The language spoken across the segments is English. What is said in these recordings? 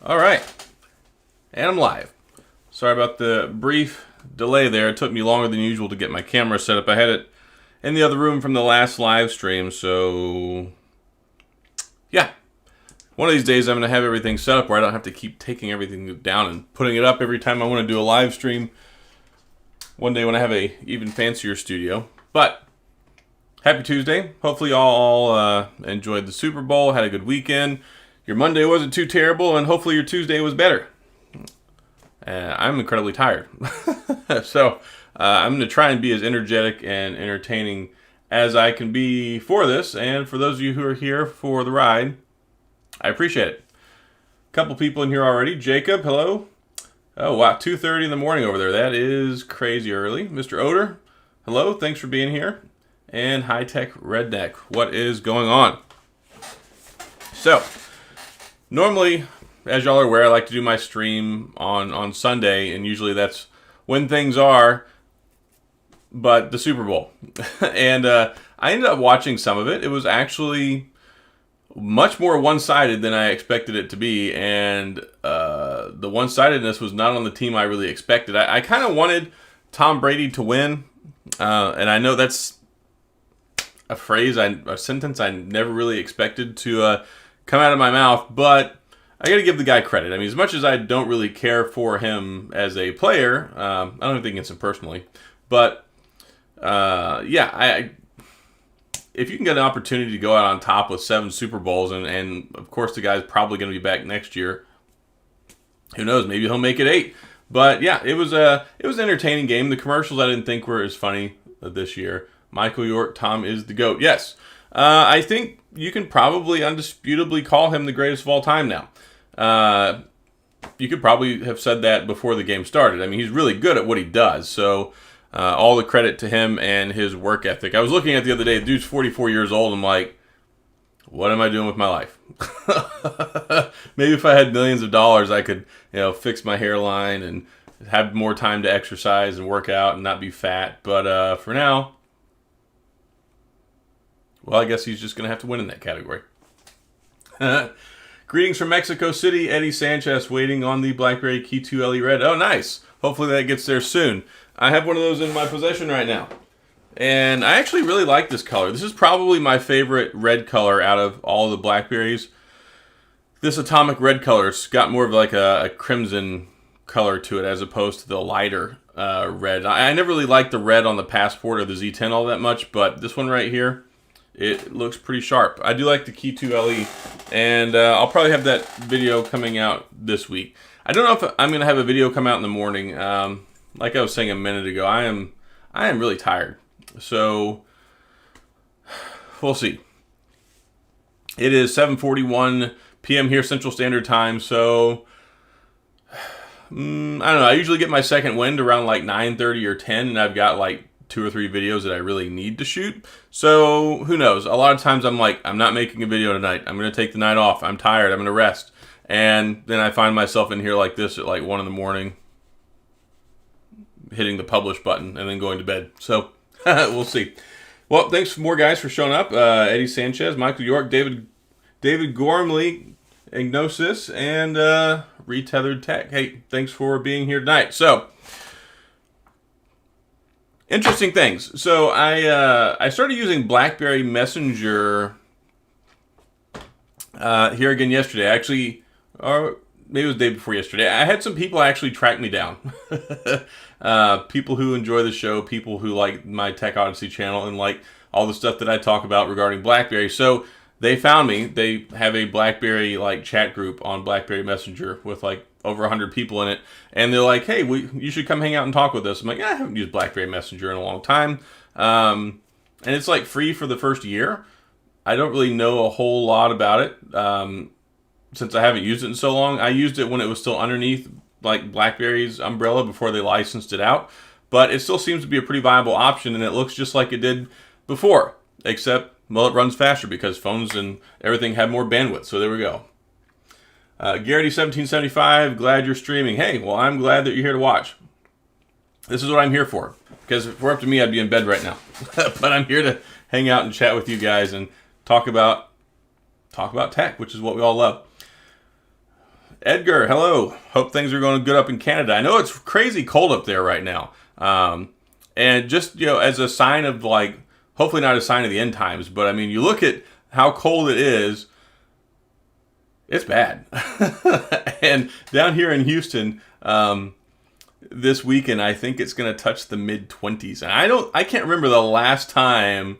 All right, and I'm live. Sorry about the brief delay there. It took me longer than usual to get my camera set up. I had it in the other room from the last live stream, so yeah. One of these days I'm going to have everything set up where I don't have to keep taking everything down and putting it up every time I want to do a live stream. One day when I have a even fancier studio. But happy Tuesday. Hopefully y'all enjoyed the Super Bowl, had a good weekend. Your Monday wasn't too terrible, and hopefully your Tuesday was better. I'm incredibly tired. So I'm going to try and be as energetic and entertaining as I can be for this. And for those of you who are here for the ride, I appreciate it. A couple people in here already. Jacob, hello. Oh, wow, 2:30 in the morning over there. That is crazy early. Mr. Oder, hello. Thanks for being here. And High Tech Redneck, what is going on? So, normally, as y'all are aware, I like to do my stream on Sunday, and usually that's when things are, but the Super Bowl. And I ended up watching some of it. It was actually much more one-sided than I expected it to be, and the one-sidedness was not on the team I really expected. I kind of wanted Tom Brady to win, and I know that's a sentence I never really expected to come out of my mouth, but I got to give the guy credit. I mean, as much as I don't really care for him as a player, I don't have anything against him personally, but yeah, if you can get an opportunity to go out on top with 7 Super Bowls, and of course the guy's probably going to be back next year. Who knows? Maybe he'll make it 8. But yeah, it was an entertaining game. The commercials I didn't think were as funny this year. Michael York, Tom is the GOAT. Yes, I think you can probably undisputably call him the greatest of all time now. You could probably have said that before the game started. I mean, he's really good at what he does. So all the credit to him and his work ethic. I was looking at the other day, the dude's 44 years old. I'm like, what am I doing with my life? Maybe if I had millions of dollars, I could, fix my hairline and have more time to exercise and work out and not be fat. But for now, well, I guess he's just going to have to win in that category. Greetings from Mexico City. Eddie Sanchez waiting on the BlackBerry Key 2 LE Red. Oh, nice. Hopefully that gets there soon. I have one of those in my possession right now. And I actually really like this color. This is probably my favorite red color out of all the BlackBerrys. This atomic red color's got more of like a crimson color to it as opposed to the lighter red. I never really liked the red on the Passport or the Z10 all that much, but this one right here, it looks pretty sharp. I do like the Key 2 LE, and I'll probably have that video coming out this week. I don't know if I'm going to have a video come out in the morning. Like I was saying a minute ago, I am really tired. So, we'll see. It is 7:41 p.m. here Central Standard Time, so I don't know. I usually get my second wind around like 9:30 or 10, and I've got like 2 or 3 videos that I really need to shoot. So, who knows? A lot of times I'm like, I'm not making a video tonight. I'm going to take the night off. I'm tired. I'm going to rest. And then I find myself in here like this at like 1 in the morning, hitting the publish button and then going to bed. So, we'll see. Well, thanks more guys for showing up. Eddie Sanchez, Michael York, David Gormley, Ignosis, and Retethered Tech. Hey, thanks for being here tonight. So, interesting things. So I started using BlackBerry Messenger here again yesterday. Actually, or maybe it was the day before yesterday. I had some people actually track me down. People who enjoy the show, people who like my TechOdyssey channel and like all the stuff that I talk about regarding BlackBerry. So they found me. They have a BlackBerry like chat group on BlackBerry Messenger with like over 100 people in it, and they're like, "Hey, you should come hang out and talk with us." I'm like, "Yeah, I haven't used BlackBerry Messenger in a long time," and it's like free for the first year. I don't really know a whole lot about it since I haven't used it in so long. I used it when it was still underneath like BlackBerry's umbrella before they licensed it out, but it still seems to be a pretty viable option, and it looks just like it did before, except, well, it runs faster because phones and everything have more bandwidth. So there we go. Garrity1775, glad you're streaming. Hey, well, I'm glad that you're here to watch. This is what I'm here for. Because if it were up to me, I'd be in bed right now. But I'm here to hang out and chat with you guys and talk about tech, which is what we all love. Edgar, hello. Hope things are going good up in Canada. I know it's crazy cold up there right now. And just, as a sign of like, hopefully not a sign of the end times, but I mean, you look at how cold it is, it's bad. And down here in Houston, this weekend, I think it's going to touch the mid-20s. And I can't remember the last time,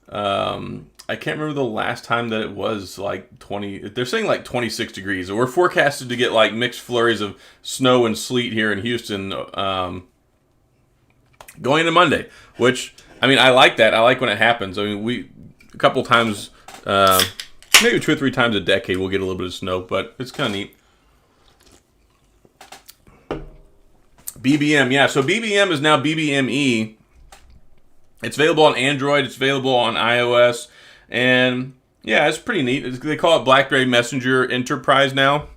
that it was like 20, they're saying like 26 degrees. So we're forecasted to get like mixed flurries of snow and sleet here in Houston, going into Monday, which, I mean, I like that. I like when it happens. I mean, a couple times, maybe 2 or 3 times a decade, we'll get a little bit of snow, but it's kind of neat. BBM, yeah. So BBM is now BBME. It's available on Android. It's available on iOS. And, yeah, it's pretty neat. They call it BlackBerry Messenger Enterprise now.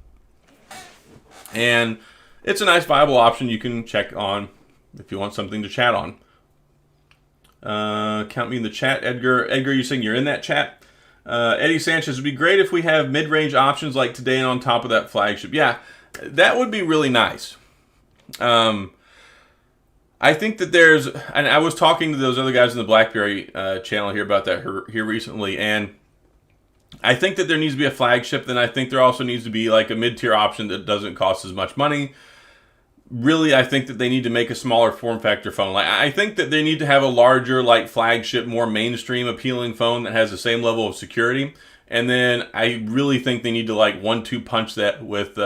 And it's a nice, viable option you can check on if you want something to chat on. Count me in the chat, Edgar. Edgar, you're saying you're in that chat? Eddie Sanchez, would be great if we have mid-range options like today and on top of that flagship. Yeah, that would be really nice. I think that and I was talking to those other guys in the BlackBerry channel here about that here recently, and I think that there needs to be a flagship. Then I think there also needs to be like a mid-tier option that doesn't cost as much money. Really, I think that they need to make a smaller form factor phone. Like, I think that they need to have a larger, like, flagship, more mainstream appealing phone that has the same level of security. And then I really think they need to like one-two punch that with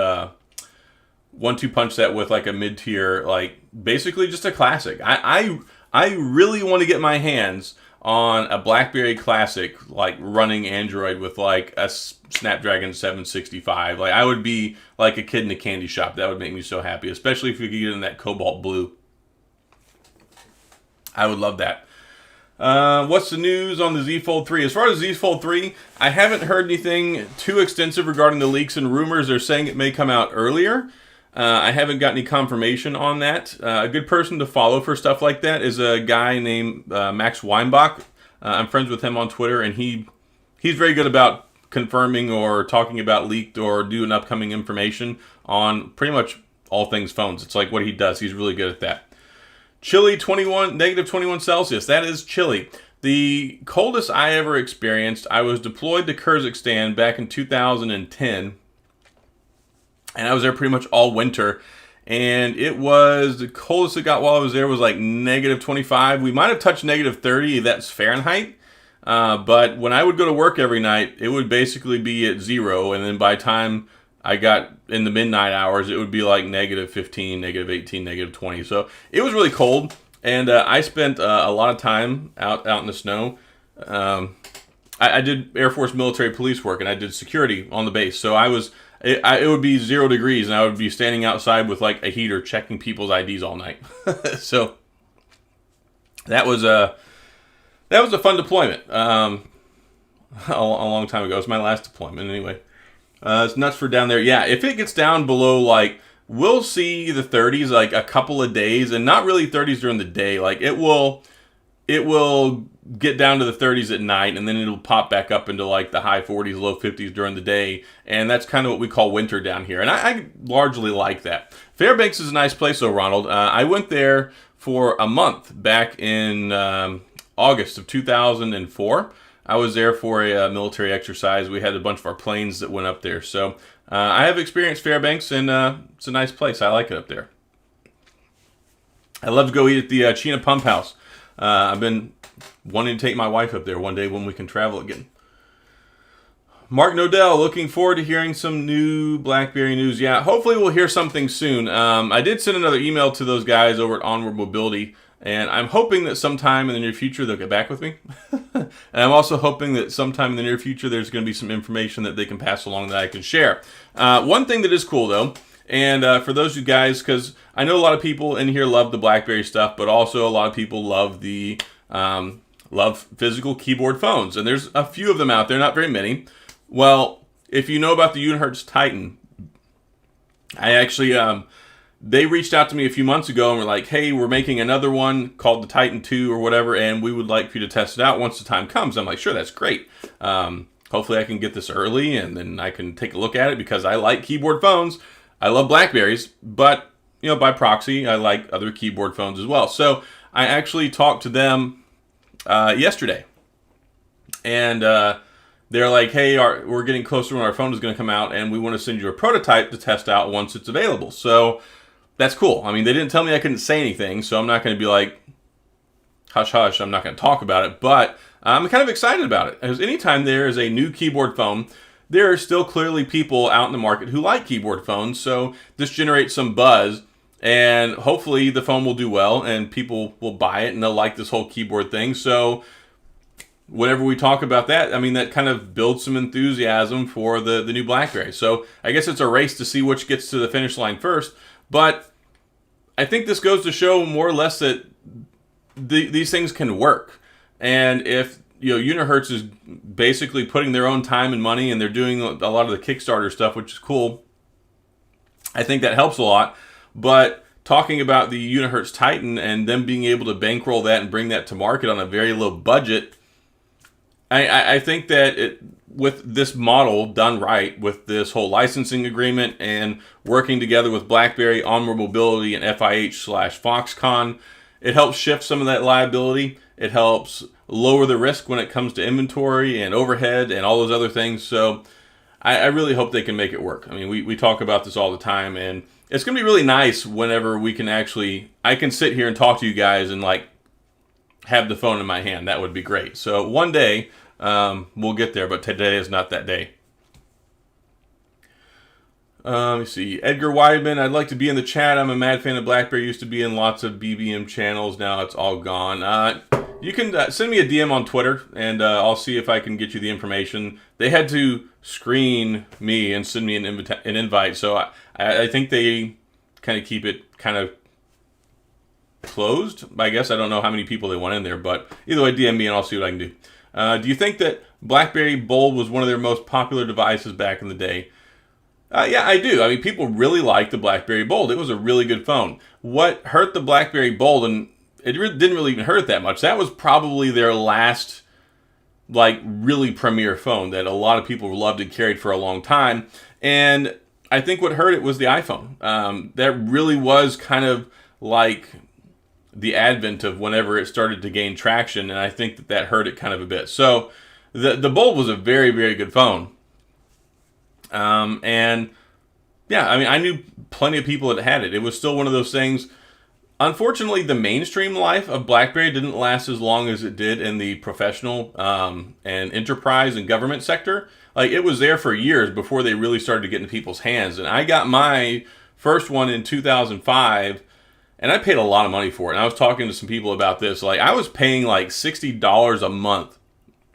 like a mid-tier, like basically just a classic. I really want to get my hands on a BlackBerry Classic, like running Android with like a Snapdragon 765. Like, I would be like a kid in a candy shop. That would make me so happy, especially if we could get in that cobalt blue. I would love that. What's the news on the Z Fold 3? As far as Z Fold 3, I haven't heard anything too extensive regarding the leaks and rumors. They're saying it may come out earlier. I haven't got any confirmation on that. A good person to follow for stuff like that is a guy named Max Weinbach. I'm friends with him on Twitter, and he's very good about confirming or talking about leaked or doing upcoming information on pretty much all things phones. It's like what he does. He's really good at that. Chilly, -21 Celsius. That is chilly. The coldest I ever experienced, I was deployed to Kyrgyzstan back in 2010. And I was there pretty much all winter. And it was, the coldest it got while I was there was like -25. We might have touched -30, that's Fahrenheit. But when I would go to work every night, it would basically be at 0. And then by the time I got in the midnight hours, it would be like -15, -18, -20. So it was really cold. And I spent a lot of time out in the snow. I did Air Force military police work, and I did security on the base. So it would be 0 degrees, and I would be standing outside with like a heater checking people's IDs all night. So that was a fun deployment. A long time ago. It was my last deployment anyway. It's nuts for down there. Yeah, if it gets down below, like, we'll see the 30s like a couple of days, and not really 30s during the day. Like, it will get down to the 30s at night, and then it'll pop back up into like the high 40s, low 50s during the day. And that's kind of what we call winter down here. And I largely like that. Fairbanks is a nice place though, Ronald. I went there for a month back in August of 2004. I was there for a military exercise. We had a bunch of our planes that went up there. So I have experienced Fairbanks, and it's a nice place. I like it up there. I love to go eat at the Chena Pump House. I've been wanting to take my wife up there one day when we can travel again. Mark Nodell, looking forward to hearing some new BlackBerry news. Yeah, hopefully we'll hear something soon. I did send another email to those guys over at Onward Mobility, and I'm hoping that sometime in the near future they'll get back with me. And I'm also hoping that sometime in the near future there's going to be some information that they can pass along that I can share. One thing that is cool, though, and for those of you guys, because I know a lot of people in here love the BlackBerry stuff, but also a lot of people love the physical keyboard phones. And there's a few of them out there, not very many. Well, if you know about the Unihertz Titan, I actually, they reached out to me a few months ago and were like, hey, we're making another one called the Titan 2 or whatever, and we would like for you to test it out once the time comes. I'm like, sure, that's great. hopefully I can get this early and then I can take a look at it because I like keyboard phones. I love Blackberries, but by proxy, I like other keyboard phones as well. So I actually talked to them yesterday, and they're like, hey, we're getting closer when our phone is going to come out, and we want to send you a prototype to test out once it's available. So that's cool. I mean, they didn't tell me I couldn't say anything, so I'm not going to be like, hush, hush, I'm not going to talk about it, but I'm kind of excited about it. Because anytime there is a new keyboard phone, there are still clearly people out in the market who like keyboard phones, so this generates some buzz, and hopefully the phone will do well, and people will buy it, and they'll like this whole keyboard thing. So whenever we talk about that, I mean, that kind of builds some enthusiasm for the new BlackBerry. So I guess it's a race to see which gets to the finish line first, but I think this goes to show more or less that these things can work. And if Unihertz is basically putting their own time and money, and they're doing a lot of the Kickstarter stuff, which is cool, I think that helps a lot. But talking about the Unihertz Titan and them being able to bankroll that and bring that to market on a very low budget, I think that with this model done right, with this whole licensing agreement and working together with BlackBerry, Onward Mobility, and FIH/Foxconn, it helps shift some of that liability. It helps lower the risk when it comes to inventory and overhead and all those other things. So I really hope they can make it work. I mean, we talk about this all the time, and it's going to be really nice whenever I can sit here and talk to you guys and have the phone in my hand. That would be great. So one day we'll get there, but today is not that day. Let me see. Edgar Weidman, I'd like to be in the chat. I'm a mad fan of BlackBerry. Used to be in lots of BBM channels. Now it's all gone. You can send me a DM on Twitter, and I'll see if I can get you the information. They had to screen me and send me an invite, so I think they kind of keep it kind of closed, I guess. I don't know how many people they want in there, but either way, DM me and I'll see what I can do. Do you think that BlackBerry Bold was one of their most popular devices back in the day? Yeah, I do. I mean, people really liked the BlackBerry Bold. It was a really good phone. What hurt the BlackBerry Bold, and it didn't really even hurt it that much, that was probably their last really premier phone that a lot of people loved and carried for a long time. And I think what hurt it was the iPhone. That really was kind of like the advent of whenever it started to gain traction, and I think that hurt it kind of a bit. So the Bold was a very, very good phone. And yeah, I mean, I knew plenty of people that had it. It was still one of those things. Unfortunately, the mainstream life of BlackBerry didn't last as long as it did in the professional and enterprise and government sector. It was there for years before they really started to get into people's hands. And I got my first one in 2005, and I paid a lot of money for it. And I was talking to some people about this. I was paying $60 a month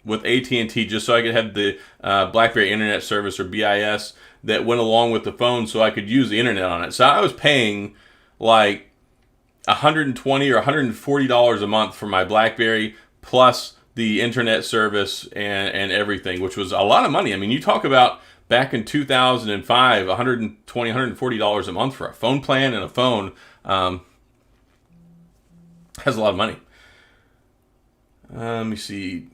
with AT&T just so I could have the BlackBerry Internet Service, or BIS, that went along with the phone so I could use the internet on it. So I was paying $120 or $140 a month for my BlackBerry, plus the internet service and everything, which was a lot of money. I mean, you talk about back in 2005, $120, $140 a month for a phone plan and a phone. Has a lot of money. Let me see.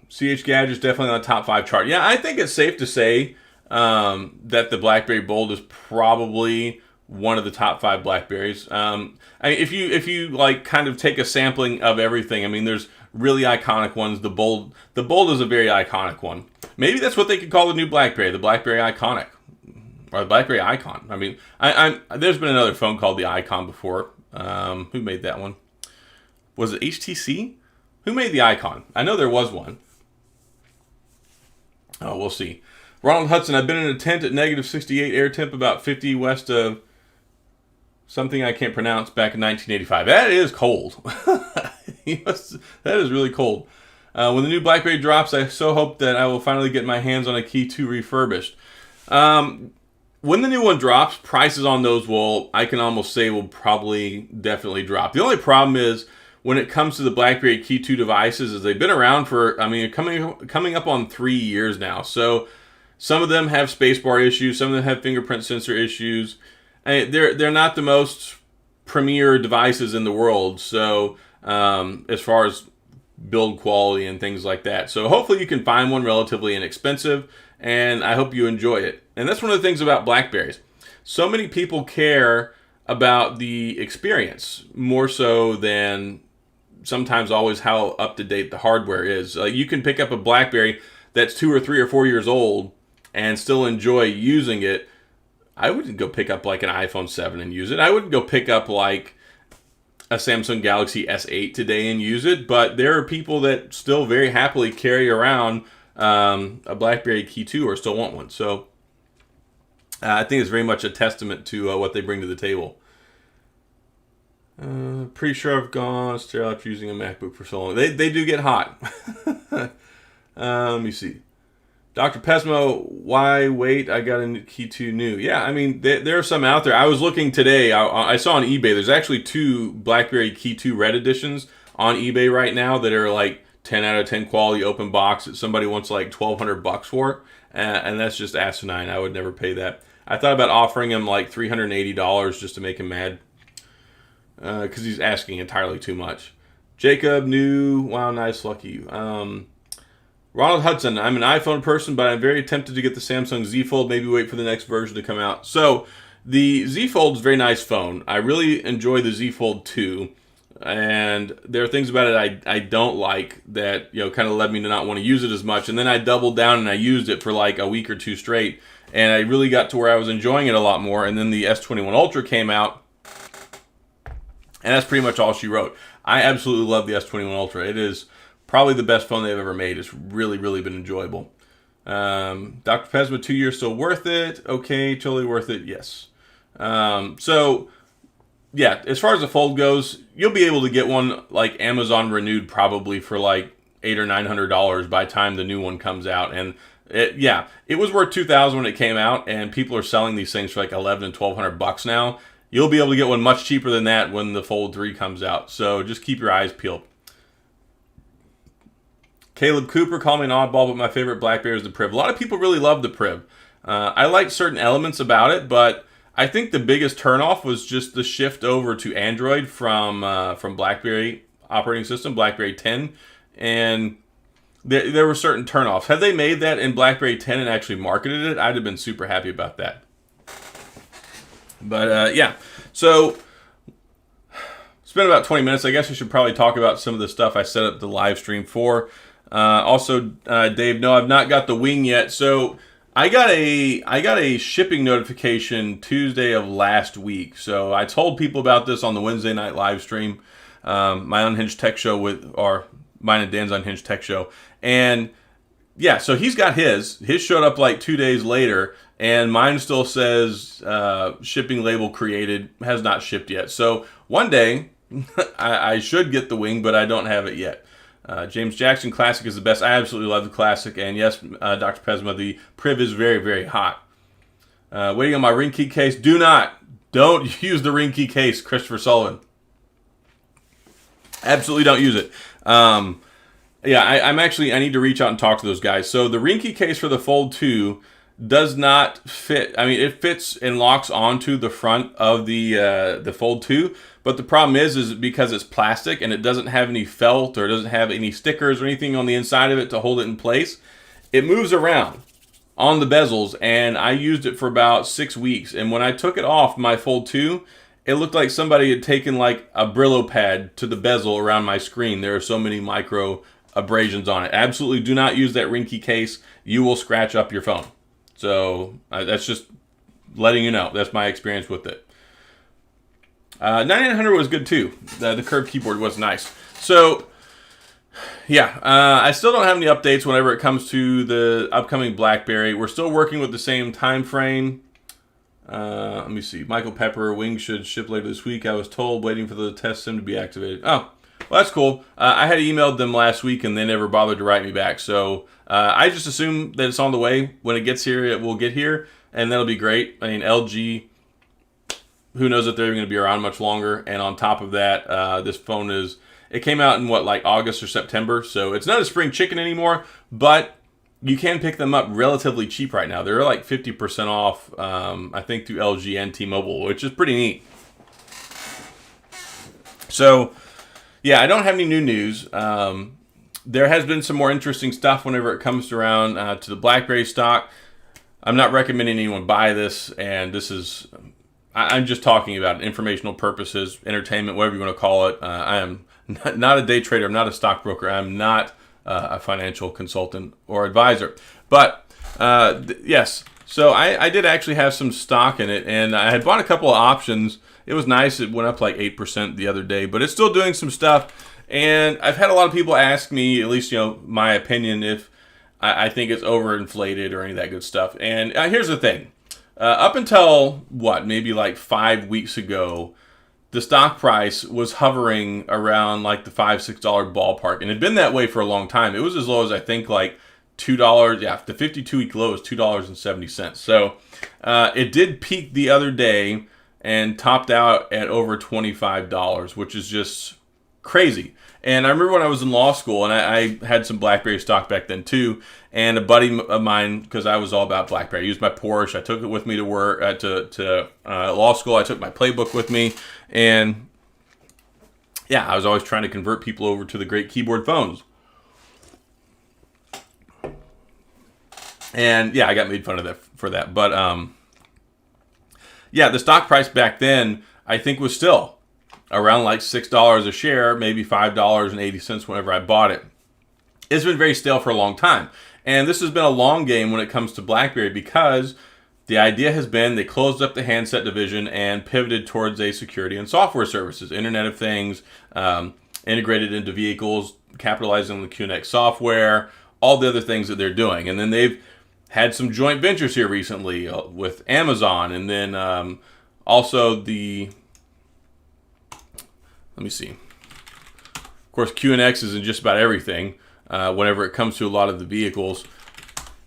CH Gadget's definitely on the top 5 chart. Yeah, I think it's safe to say that the BlackBerry Bold is probably one of the top 5 BlackBerries. I mean, if you kind of take a sampling of everything, I mean, there's really iconic ones. The Bold is a very iconic one. Maybe that's what they could call the new BlackBerry, the BlackBerry Iconic, or the BlackBerry Icon. I mean, there's been another phone called the Icon before. Who made that one? Was it HTC? Who made the Icon? I know there was one. Oh, we'll see. Ronald Hudson, I've been in a tent at -68 air temp, about 50 west of something I can't pronounce, back in 1985. That is cold. That is really cold. When the new BlackBerry drops, I so hope that I will finally get my hands on a Key 2 Refurbished. When the new one drops, prices on those I can almost say will probably definitely drop. The only problem is, when it comes to the BlackBerry Key 2 devices, is they've been around for, I mean, coming up on 3 years now. So some of them have spacebar issues, some of them have fingerprint sensor issues. They're not the most premier devices in the world. So as far as build quality and things like that. So hopefully you can find one relatively inexpensive, and I hope you enjoy it. And that's one of the things about Blackberries. So many people care about the experience more so than sometimes always how up to date the hardware is. You can pick up a BlackBerry that's 2 or 3 or 4 years old and still enjoy using it. I wouldn't go pick up like an iPhone 7 and use it. I wouldn't go pick up like a Samsung Galaxy S8 today and use it, but there are people that still very happily carry around a BlackBerry Key 2 or still want one. So I think it's very much a testament to what they bring to the table. Pretty sure I've gone sterile after using a MacBook for so long. They do get hot. Let me see. Dr. Pesmo, why wait? I got a Key 2 new. Yeah, I mean, there are some out there. I was looking today. I saw on eBay, there's actually 2 BlackBerry Key 2 Red Editions on eBay right now that are like 10 out of 10 quality open box that somebody wants like $1,200 for. And that's just asinine. I would never pay that. I thought about offering him like $380 just to make him mad. Because he's asking entirely too much. Jacob, new. Wow, nice, lucky you. Ronald Hudson, I'm an iPhone person, but I'm very tempted to get the Samsung Z Fold. Maybe wait for the next version to come out. So, the Z Fold is a very nice phone. I really enjoy the Z Fold 2. And there are things about it I don't like that, kind of led me to not want to use it as much. And then I doubled down and I used it for like a week or 2 straight. And I really got to where I was enjoying it a lot more. And then the S21 Ultra came out. And that's pretty much all she wrote. I absolutely love the S21 Ultra. It is probably the best phone they've ever made. It's really, really been enjoyable. Dr. Pesma, 2 years still worth it? Okay, totally worth it. Yes. So, yeah, as far as the Fold goes, you'll be able to get one like Amazon renewed probably for like $800 or $900 by the time the new one comes out. And it was worth $2,000 when it came out, and people are selling these things for like $1,100 and $1,200 now. You'll be able to get one much cheaper than that when the Fold 3 comes out. So just keep your eyes peeled. Caleb Cooper, call me an oddball, but my favorite BlackBerry is the Priv. A lot of people really love the Priv. I like certain elements about it, but I think the biggest turnoff was just the shift over to Android from BlackBerry operating system, BlackBerry 10. And there were certain turnoffs. Had they made that in BlackBerry 10 and actually marketed it, I'd have been super happy about that. But, yeah. So, it's been about 20 minutes. I guess we should probably talk about some of the stuff I set up the live stream for. Dave, no, I've not got the wing yet. So, I got a shipping notification Tuesday of last week. So, I told people about this on the Wednesday night live stream. My Unhinged Tech Show mine and Dan's Unhinged Tech Show. And, yeah, so he's got his. His showed up like 2 days later. And mine still says shipping label created, has not shipped yet. So one day I should get the wing, but I don't have it yet. James Jackson Classic is the best. I absolutely love the Classic. And yes, Dr. Pesma, the Priv is very, very hot. Waiting on my ring key case. Don't use the ring key case, Christopher Sullivan. Absolutely don't use it. I need to reach out and talk to those guys. So the ring key case for the Fold 2 does not fit. I mean, it fits and locks onto the front of the Fold 2, but the problem is because it's plastic and it doesn't have any felt or doesn't have any stickers or anything on the inside of it to hold it in place, it moves around on the bezels, and I used it for about 6 weeks, and when I took it off my Fold 2, it looked like somebody had taken like a Brillo pad to the bezel around my screen. There are so many micro abrasions on it. Absolutely do not use that ring key case. You will scratch up your phone. So that's just letting you know. That's my experience with it. 9900 was good too. The curved keyboard was nice. So, yeah, I still don't have any updates whenever it comes to the upcoming BlackBerry. We're still working with the same time frame. Let me see. Michael Pepper, wing should ship later this week. I was told, waiting for the test sim to be activated. Oh, well, that's cool. I had emailed them last week and they never bothered to write me back. So I just assume that it's on the way. When it gets here, it will get here, and that'll be great. I mean, LG, who knows if they're going to be around much longer. And on top of that, this phone it came out in August or September. So it's not a spring chicken anymore, but you can pick them up relatively cheap right now. They're like 50% off, I think, through LG and T-Mobile, which is pretty neat. So, yeah, I don't have any new news. there has been some more interesting stuff whenever it comes around to the BlackBerry stock. I'm not recommending anyone buy this, and this is, I'm just talking about informational purposes, entertainment, whatever you want to call it. I am not a day trader. I'm not a stockbroker. I'm not a financial consultant or advisor. But yes, so I did actually have some stock in it, and I had bought a couple of options. It was nice. It went up like 8% the other day, but it's still doing some stuff. And I've had a lot of people ask me, at least, my opinion, if I think it's overinflated or any of that good stuff. And here's the thing. Up until, maybe like 5 weeks ago, the stock price was hovering around like the $5-6 ballpark. And it had been that way for a long time. It was as low as I think like $2. Yeah, the 52-week low is $2.70. So it did peak the other day and topped out at over $25, which is just crazy. And I remember when I was in law school, and I had some BlackBerry stock back then too, and a buddy of mine, because I was all about BlackBerry, I used my Porsche, I took it with me to work, to law school, I took my playbook with me, and yeah, I was always trying to convert people over to the great keyboard phones. And yeah, I got made fun of that for that. But yeah, the stock price back then, I think, was still around like $6 a share, maybe $5.80 whenever I bought it. It's been very stale for a long time. And this has been a long game when it comes to BlackBerry, because the idea has been they closed up the handset division and pivoted towards a security and software services, Internet of Things, integrated into vehicles, capitalizing on the QNX software, all the other things that they're doing. And then they've had some joint ventures here recently with Amazon, and then also the... Let me see. Of course, QNX is in just about everything whenever it comes to a lot of the vehicles.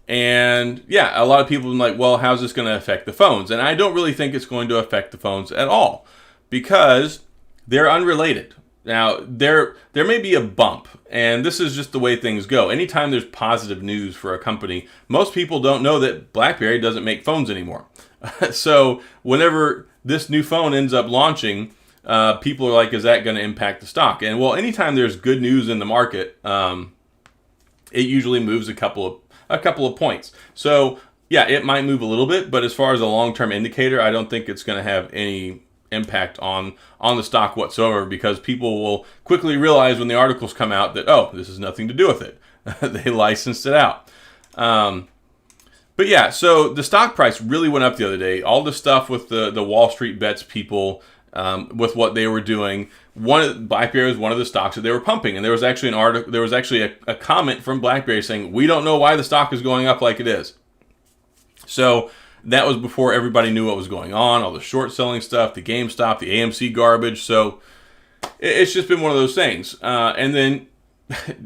And yeah, a lot of people have been like, well, how's this going to affect the phones? And I don't really think it's going to affect the phones at all, because they're unrelated. Now, there may be a bump, and this is just the way things go. Anytime there's positive news for a company, most people don't know that BlackBerry doesn't make phones anymore. So whenever this new phone ends up launching, people are like, is that going to impact the stock? And well, anytime there's good news in the market, it usually moves a couple of points. So yeah, it might move a little bit, but as far as a long-term indicator, I don't think it's going to have any impact on the stock whatsoever, because people will quickly realize when the articles come out that, oh, this has nothing to do with it. They licensed it out. But yeah, so the stock price really went up the other day. All the stuff with the Wall Street bets people, with what they were doing. BlackBerry was one of the stocks that they were pumping, and there was actually a comment from BlackBerry saying, we don't know why the stock is going up like it is. So that was before everybody knew what was going on, all the short selling stuff, the GameStop, the AMC garbage. So it's just been one of those things. And then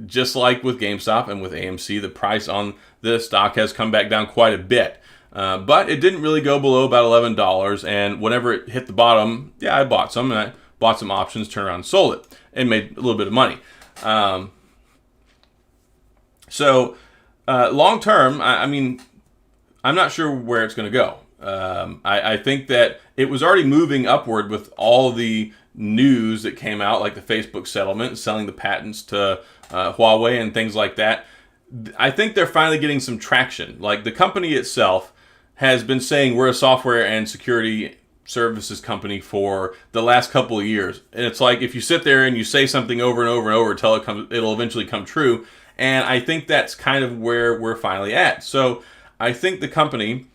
just like with GameStop and with AMC, the price on the stock has come back down quite a bit. But it didn't really go below about $11, and whenever it hit the bottom, yeah, I bought some, and I bought some options, turned around and sold it, and made a little bit of money. So long term, I mean, I'm not sure where it's going to go. I think that it was already moving upward with all the news that came out, like the Facebook settlement, selling the patents to Huawei and things like that. I think they're finally getting some traction. Like, the company itself has been saying we're a software and security services company for the last couple of years. And it's like, if you sit there and you say something over and over and over until it'll eventually come true. And I think that's kind of where we're finally at. So I think the company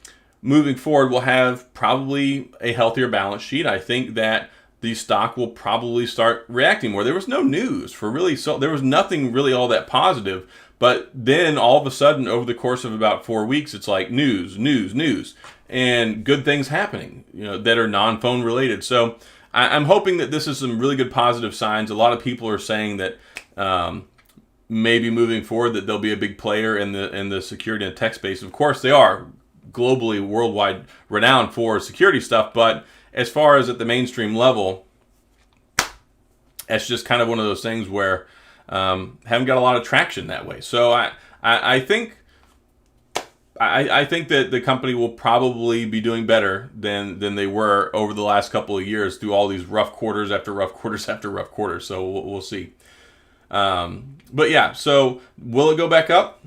moving forward will have probably a healthier balance sheet. I think that the stock will probably start reacting more. There was no news for really, so there was nothing really all that positive. But then all of a sudden, over the course of about 4 weeks, it's like news, and good things happening, that are non-phone related. So I'm hoping that this is some really good positive signs. A lot of people are saying that maybe moving forward that they'll be a big player in the security and tech space. Of course, they are globally, worldwide renowned for security stuff. But as far as at the mainstream level, it's just kind of one of those things where haven't got a lot of traction that way. So I think that the company will probably be doing better than they were over the last couple of years through all these rough quarters after rough quarters after rough quarters. So we'll see. But yeah, so will it go back up?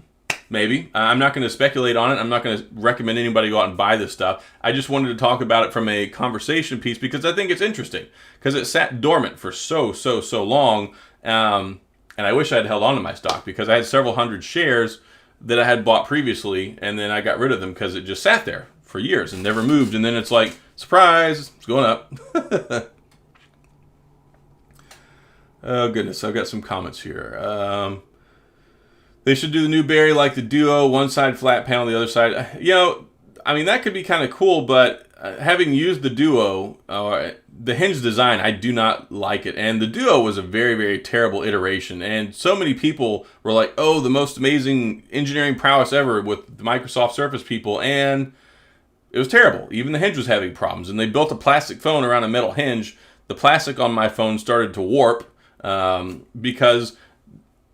Maybe. I'm not going to speculate on it. I'm not going to recommend anybody go out and buy this stuff. I just wanted to talk about it from a conversation piece because I think it's interesting. Because it sat dormant for so long. And I wish I had held on to my stock because I had several hundred shares that I had bought previously. And then I got rid of them because it just sat there for years and never moved. And then it's like, surprise, it's going up. Oh, goodness. I've got some comments here. They should do the new Berry like the Duo, one side flat panel, the other side. You know, I mean, that could be kind of cool, but having used the Duo, the hinge design, I do not like it. And the Duo was a very terrible iteration. And so many people were like, oh, the most amazing engineering prowess ever with the Microsoft Surface people. And it was terrible. Even the hinge was having problems. And they built a plastic phone around a metal hinge. The plastic on my phone started to warp because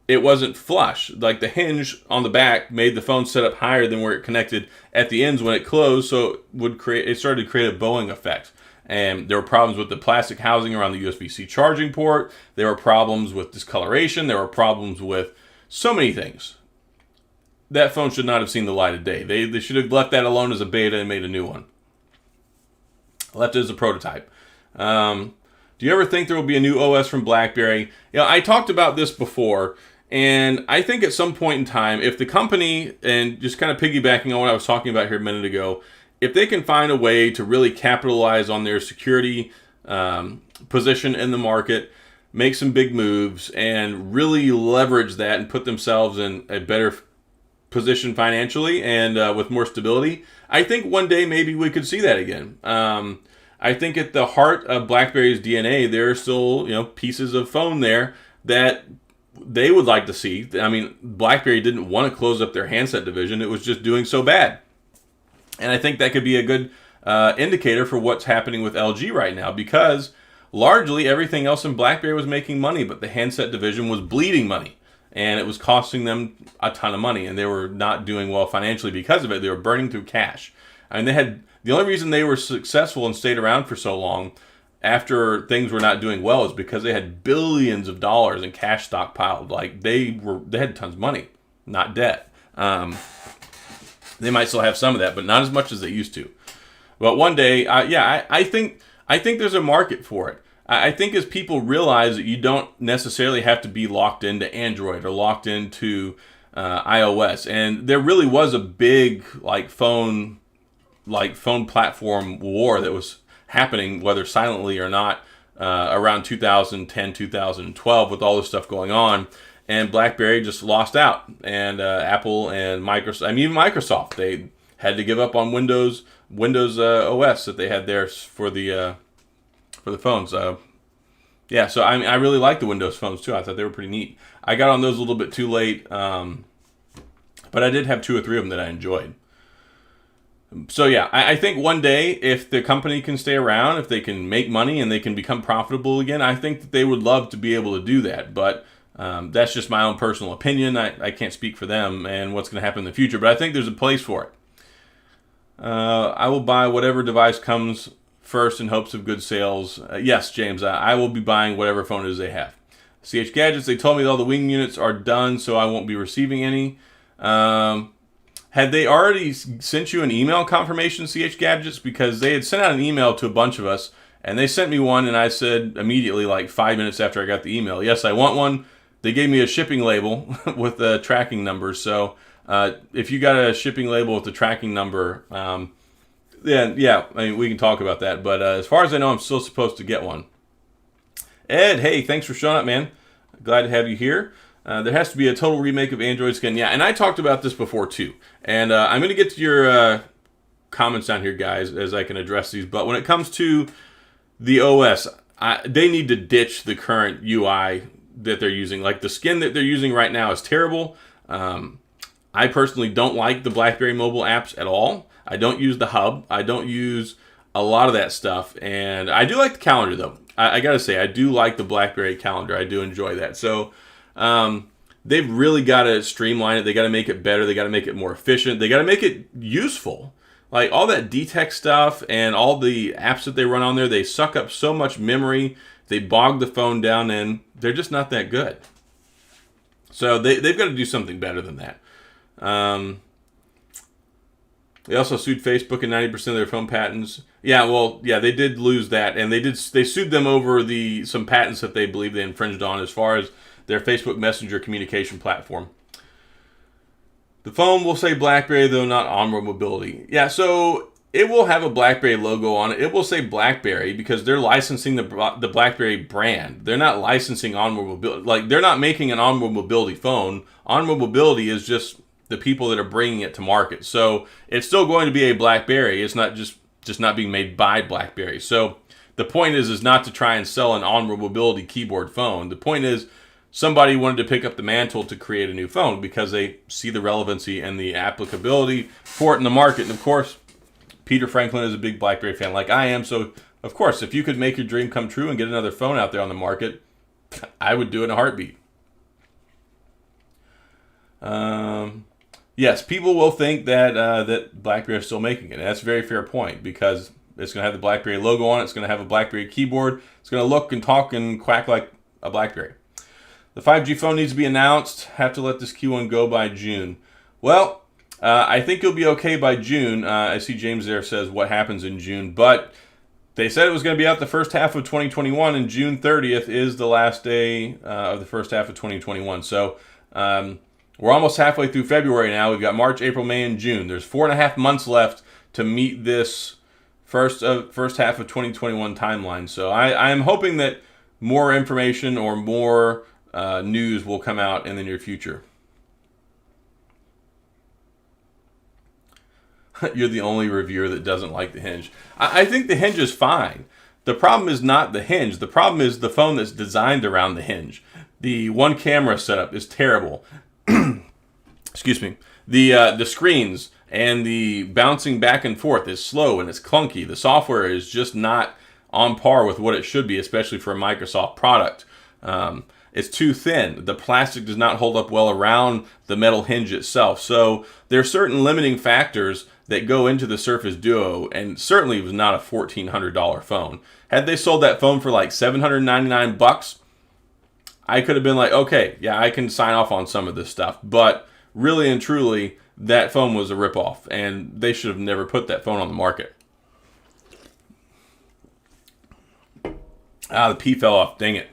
it wasn't flush. Like the hinge on the back made the phone sit up higher than where it connected at the ends when it closed, so it started to create a bowing effect. And there were problems with the plastic housing around the USB-C charging port. There were problems with discoloration. There were problems with so many things. That phone should not have seen the light of day. They should have left that alone as a beta and made a new one. Left it as a prototype. Do you ever think there will be a new OS from BlackBerry? You know, I talked about this before. And I think at some point in time, if the company, and just kind of piggybacking on what I was talking about here a minute ago, if they can find a way to really capitalize on their security position in the market, make some big moves, and really leverage that and put themselves in a better position financially and with more stability, I think one day maybe we could see that again. I think at the heart of BlackBerry's DNA, there are still pieces of phone there that they would like to see. I mean, BlackBerry didn't want to close up their handset division. It was just doing so bad. And I think that could be a good indicator for what's happening with LG right now because largely everything else in BlackBerry was making money, but the handset division was bleeding money. And it was costing them a ton of money. And they were not doing well financially because of it. They were burning through cash. And the only reason they were successful and stayed around for so long after things were not doing well is because they had billions of dollars in cash stockpiled. Like they had tons of money, not debt. They might still have some of that, but not as much as they used to. But one day, I think there's a market for it. I think as people realize that you don't necessarily have to be locked into Android or locked into iOS, and there really was a big phone platform war that was happening, whether silently or not, around 2010, 2012 with all this stuff going on. And BlackBerry just lost out. And Apple and Microsoft, even Microsoft, they had to give up on Windows OS that they had there for the phones. So I really like the Windows phones too. I thought they were pretty neat. I got on those a little bit too late, but I did have 2 or 3 of them that I enjoyed. So yeah, I think one day if the company can stay around, if they can make money and they can become profitable again, I think that they would love to be able to do that. But that's just my own personal opinion. I can't speak for them and what's going to happen in the future, but I think there's a place for it. I will buy whatever device comes first in hopes of good sales. Yes, James, I will be buying whatever phone it is they have. CH Gadgets, they told me that all the wing units are done, so I won't be receiving any. Had they already sent you an email confirmation, CH Gadgets? Because they had sent out an email to a bunch of us, and they sent me one, and I said immediately, 5 minutes after I got the email, yes, I want one. They gave me a shipping label with the tracking number. So if you got a shipping label with the tracking number, then yeah, we can talk about that. But as far as I know, I'm still supposed to get one. Ed, hey, thanks for showing up, man. Glad to have you here. There has to be a total remake of Android Skin. Yeah, and I talked about this before too. And I'm going to get to your comments down here, guys, as I can address these. But when it comes to the OS, they need to ditch the current UI that they're using. Like the skin that they're using right now is terrible. I personally don't like the BlackBerry mobile apps at all. I don't use the hub. I don't use a lot of that stuff. And I do like the calendar, though. I got to say, I do like the BlackBerry calendar. I do enjoy that. So they've really got to streamline it. They got to make it better. They got to make it more efficient. They got to make it useful. Like all that DTEC stuff and all the apps that they run on there, they suck up so much memory. They bog the phone down and they're just not that good. So they've got to do something better than that. They also sued Facebook and 90% of their phone patents. Yeah, they did lose that, and they sued them over some patents that they believe they infringed on as far as their Facebook Messenger communication platform. The phone will say BlackBerry, though not onward mobility. Yeah, so it will have a BlackBerry logo on it. It will say BlackBerry because they're licensing the BlackBerry brand. They're not licensing onward mobility. Like, they're not making an onward mobility phone. Onward mobility is just the people that are bringing it to market. So it's still going to be a BlackBerry. It's not just not being made by BlackBerry. So the point is not to try and sell an onward mobility keyboard phone. The point is somebody wanted to pick up the mantle to create a new phone because they see the relevancy and the applicability for it in the market. And of course, Peter Franklin is a big BlackBerry fan like I am. So of course, if you could make your dream come true and get another phone out there on the market, I would do it in a heartbeat. Yes, people will think that BlackBerry is still making it. And that's a very fair point because it's going to have the BlackBerry logo on it. It's going to have a BlackBerry keyboard. It's going to look and talk and quack like a BlackBerry. The 5G phone needs to be announced. Have to let this Q1 go by June. Well, I think it'll be okay by June. I see James there says what happens in June. But they said it was going to be out the first half of 2021, and June 30th is the last day of the first half of 2021. So we're almost halfway through February now. We've got March, April, May, and June. There's 4.5 months left to meet this first half of 2021 timeline. So I am hoping that more information or more news will come out in the near future. You're the only reviewer that doesn't like the hinge. I think the hinge is fine. The problem is not the hinge. The problem is the phone that's designed around the hinge. The one camera setup is terrible. Excuse me. The screens and the bouncing back and forth is slow and it's clunky. The software is just not on par with what it should be, especially for a Microsoft product. It's too thin. The plastic does not hold up well around the metal hinge itself. So there are certain limiting factors that go into the Surface Duo, and certainly it was not a $1,400 phone. Had they sold that phone for like $799, I could have been like, okay, yeah, I can sign off on some of this stuff. But really and truly, that phone was a ripoff, and they should have never put that phone on the market. The P fell off. Dang it.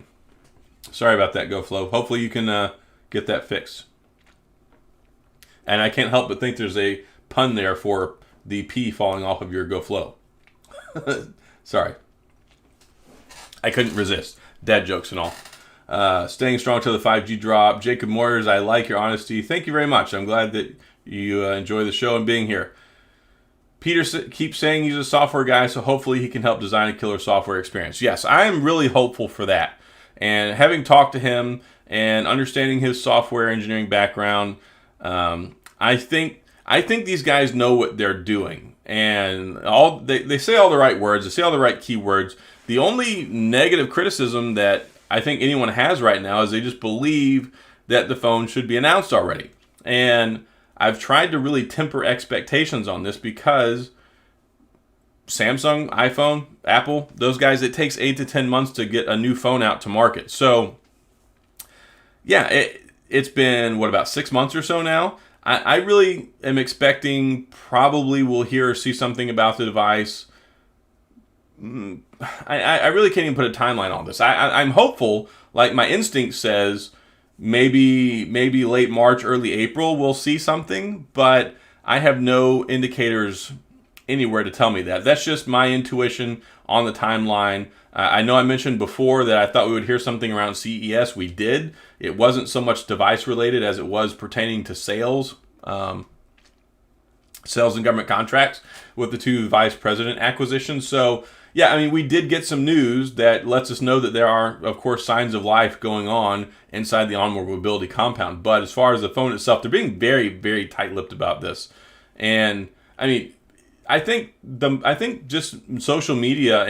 Sorry about that, GoFlow. Hopefully you can get that fixed. And I can't help but think there's a pun there for the P falling off of your GoFlow. Sorry. I couldn't resist. Dad jokes and all. Staying strong to the 5G drop. Jacob Moyers, I like your honesty. Thank you very much. I'm glad that you enjoy the show and being here. Peter keeps saying he's a software guy, so hopefully he can help design a killer software experience. Yes, I am really hopeful for that. And having talked to him and understanding his software engineering background, I think these guys know what they're doing. And they say all the right words, they say all the right keywords. The only negative criticism that I think anyone has right now is they just believe that the phone should be announced already. And I've tried to really temper expectations on this because Samsung, iPhone, Apple, those guys, it takes 8 to 10 months to get a new phone out to market. So, yeah, it's been, about 6 months or so now? I really am expecting probably we'll hear or see something about the device. I really can't even put a timeline on this. I'm hopeful, like my instinct says, maybe late March, early April we'll see something, but I have no indicators anywhere to tell me that. That's just my intuition on the timeline. I know I mentioned before that I thought we would hear something around CES. We did. It wasn't so much device related as it was pertaining to sales and government contracts with the two vice president acquisitions. So yeah, I mean, we did get some news that lets us know that there are, of course, signs of life going on inside the onward mobility compound. But as far as the phone itself, they're being very, very tight-lipped about this. And I mean, I think just social media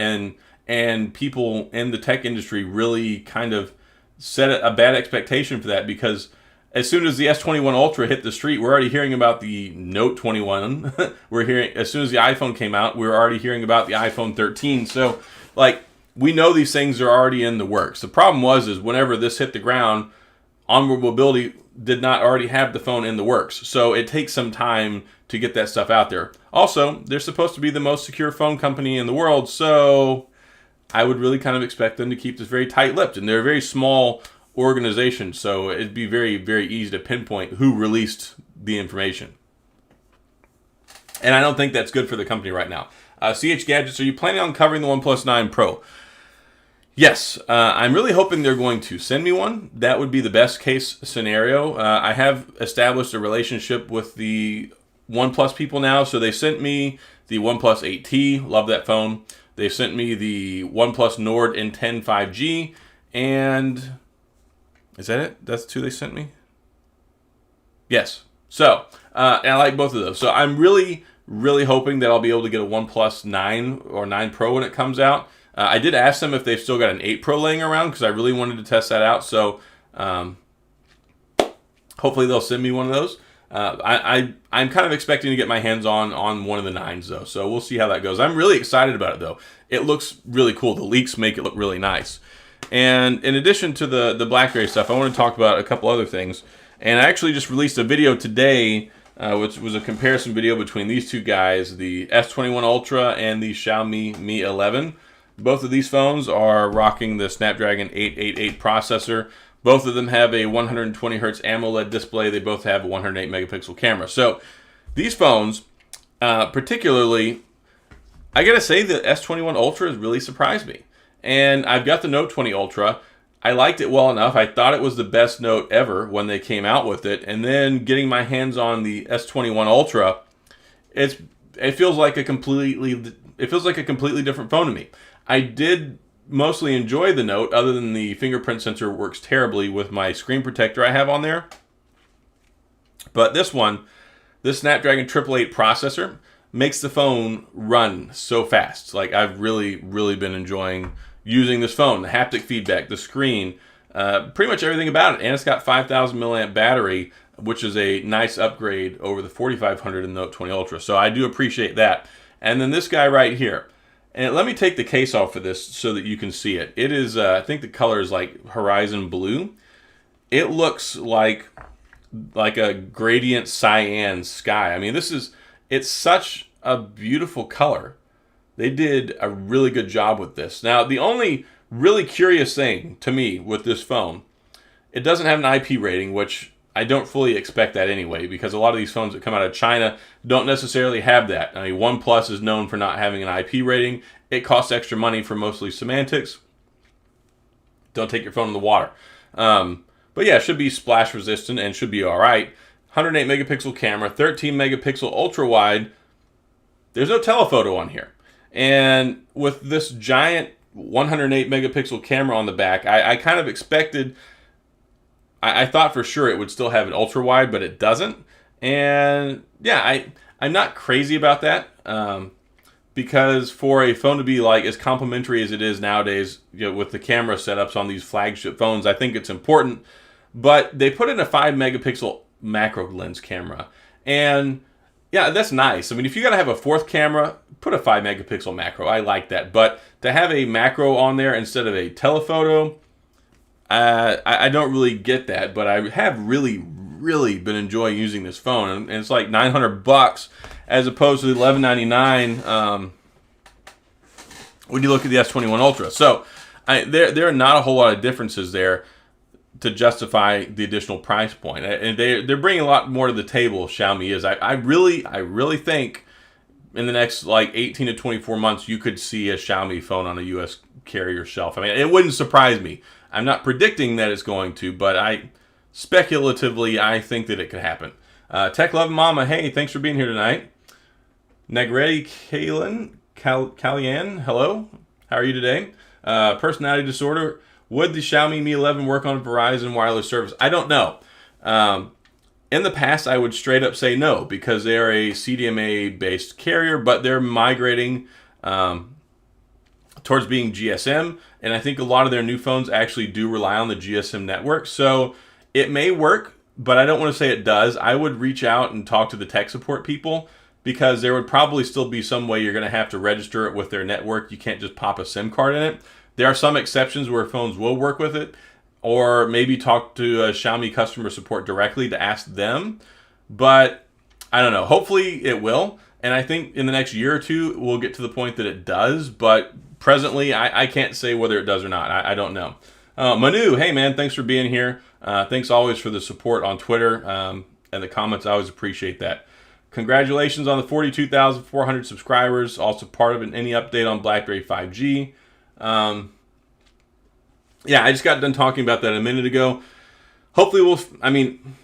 and people in the tech industry really kind of set a bad expectation for that, because as soon as the S21 Ultra hit the street, we're already hearing about the Note 21. We're hearing, as soon as the iPhone came out, we were already hearing about the iPhone 13. So, like, we know these things are already in the works. The problem is whenever this hit the ground, Onward Mobility did not already have the phone in the works. So it takes some time to get that stuff out there. Also, they're supposed to be the most secure phone company in the world, so I would really kind of expect them to keep this very tight-lipped. And they're a very small organization, so it'd be very, very easy to pinpoint who released the information. And I don't think that's good for the company right now. CH Gadgets, are you planning on covering the OnePlus 9 Pro? Yes, I'm really hoping they're going to send me one. That would be the best case scenario. I have established a relationship with the OnePlus people now, so they sent me the OnePlus 8T, love that phone. They sent me the OnePlus Nord N10 5G, and is that it? That's the two they sent me? Yes. So, and I like both of those. So I'm really, really hoping that I'll be able to get a OnePlus 9 or 9 Pro when it comes out. I did ask them if they've still got an 8 Pro laying around because I really wanted to test that out. So hopefully they'll send me one of those. I'm kind of expecting to get my hands on one of the 9s though. So we'll see how that goes. I'm really excited about it though. It looks really cool. The leaks make it look really nice. And in addition to the BlackBerry stuff, I want to talk about a couple other things. And I actually just released a video today, which was a comparison video between these two guys, the S21 Ultra and the Xiaomi Mi 11. Both of these phones are rocking the Snapdragon 888 processor. Both of them have a 120 Hz AMOLED display. They both have a 108 megapixel camera. So these phones, particularly, I gotta say the S21 Ultra has really surprised me. And I've got the Note 20 Ultra. I liked it well enough. I thought it was the best Note ever when they came out with it. And then getting my hands on the S21 Ultra, it feels like a completely different phone to me. I did mostly enjoy the Note, other than the fingerprint sensor works terribly with my screen protector I have on there. But this Snapdragon 888 processor makes the phone run so fast. Like, I've really, really been enjoying using this phone. The haptic feedback, the screen, pretty much everything about it. And it's got 5,000 milliamp battery, which is a nice upgrade over the 4,500 in the Note 20 Ultra. So I do appreciate that. And then this guy right here. And let me take the case off of this so that you can see it. It is, I think the color is like Horizon Blue. It looks like a gradient cyan sky. I mean, it's such a beautiful color. They did a really good job with this. Now, the only really curious thing to me with this phone, it doesn't have an IP rating, which I don't fully expect that anyway, because a lot of these phones that come out of China don't necessarily have that. I mean, OnePlus is known for not having an IP rating. It costs extra money for mostly semantics. Don't take your phone in the water. But yeah, it should be splash resistant and should be all right. 108 megapixel camera, 13 megapixel ultra wide. There's no telephoto on here. And with this giant 108 megapixel camera on the back, I kind of expected, I thought for sure it would still have an ultra wide, but it doesn't. And yeah, I'm not crazy about that, because for a phone to be like as complimentary as it is nowadays, you know, with the camera setups on these flagship phones, I think it's important. But they put in a 5 megapixel macro lens camera, and yeah, that's nice. I mean, if you gotta have a fourth camera, put a 5 megapixel macro. I like that. But to have a macro on there instead of a telephoto, I don't really get that, but I have really been enjoying using this phone, and it's like $900 as opposed to the $1199 when you look at the S21 Ultra. So there are not a whole lot of differences there to justify the additional price point, and they're bringing a lot more to the table. Xiaomi is. I really think in the next like 18 to 24 months you could see a Xiaomi phone on a U.S. carrier shelf. I mean, it wouldn't surprise me. I'm not predicting that it's going to, but speculatively, I think that it could happen. Tech Love Mama, hey, thanks for being here tonight. Negreti Kalyan, hello. How are you today? Personality disorder. Would the Xiaomi Mi 11 work on Verizon wireless service? I don't know. In the past, I would straight up say no, because they're a CDMA-based carrier, but they're migrating towards being GSM, and I think a lot of their new phones actually do rely on the GSM network. So it may work, but I don't want to say it does. I would reach out and talk to the tech support people, because there would probably still be some way you're going to have to register it with their network. You can't just pop a SIM card in it. There are some exceptions where phones will work with it. or maybe talk to Xiaomi customer support directly to ask them. But I don't know. Hopefully it will. And I think in the next year or two, we'll get to the point that it does. But presently, I can't say whether it does or not. I don't know. Manu, hey man, thanks for being here. Thanks always for the support on Twitter and the comments. I always appreciate that. Congratulations on the 42,400 subscribers. Also part of any update on BlackBerry 5G. Yeah, I just got done talking about that a minute ago. Hopefully